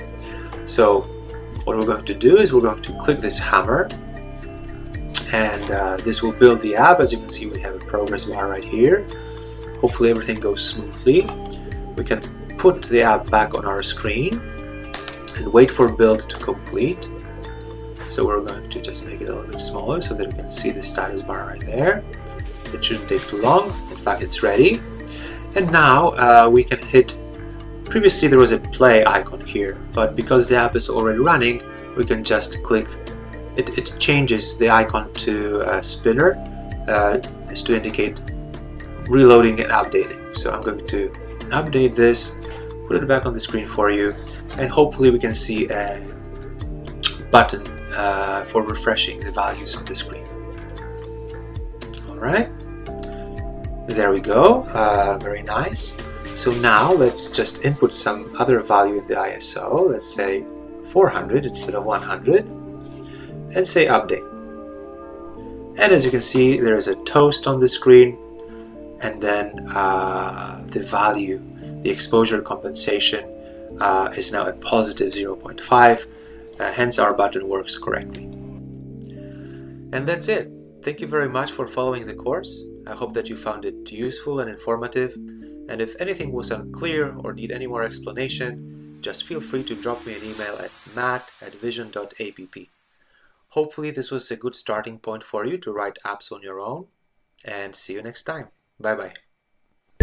So what we're going to do is we're going to click this hammer, and this will build the app. As you can see, we have a progress bar right here. Hopefully everything goes smoothly. We can put the app back on our screen and wait for build to complete. So we're going to just make it a little bit smaller so that we can see the status bar right there. It shouldn't take too long. In fact, it's ready. And now we can hit, previously there was a play icon here, but because the app is already running, we can just click, it changes the icon to a spinner, is to indicate reloading and updating. So I'm going to update this, put it back on the screen for you, and hopefully we can see a button for refreshing the values on the screen. Alright, there we go, very nice. So now let's just input some other value in the ISO, let's say 400 instead of 100, and say update. And as you can see, there is a toast on the screen, and then the value, the exposure compensation is now at positive 0.5, hence our button works correctly. And that's it. Thank you very much for following the course. I hope that you found it useful and informative, and if anything was unclear or need any more explanation, just feel free to drop me an email at matt@vision.app. Hopefully this was a good starting point for you to write apps on your own, and see you next time. Bye bye.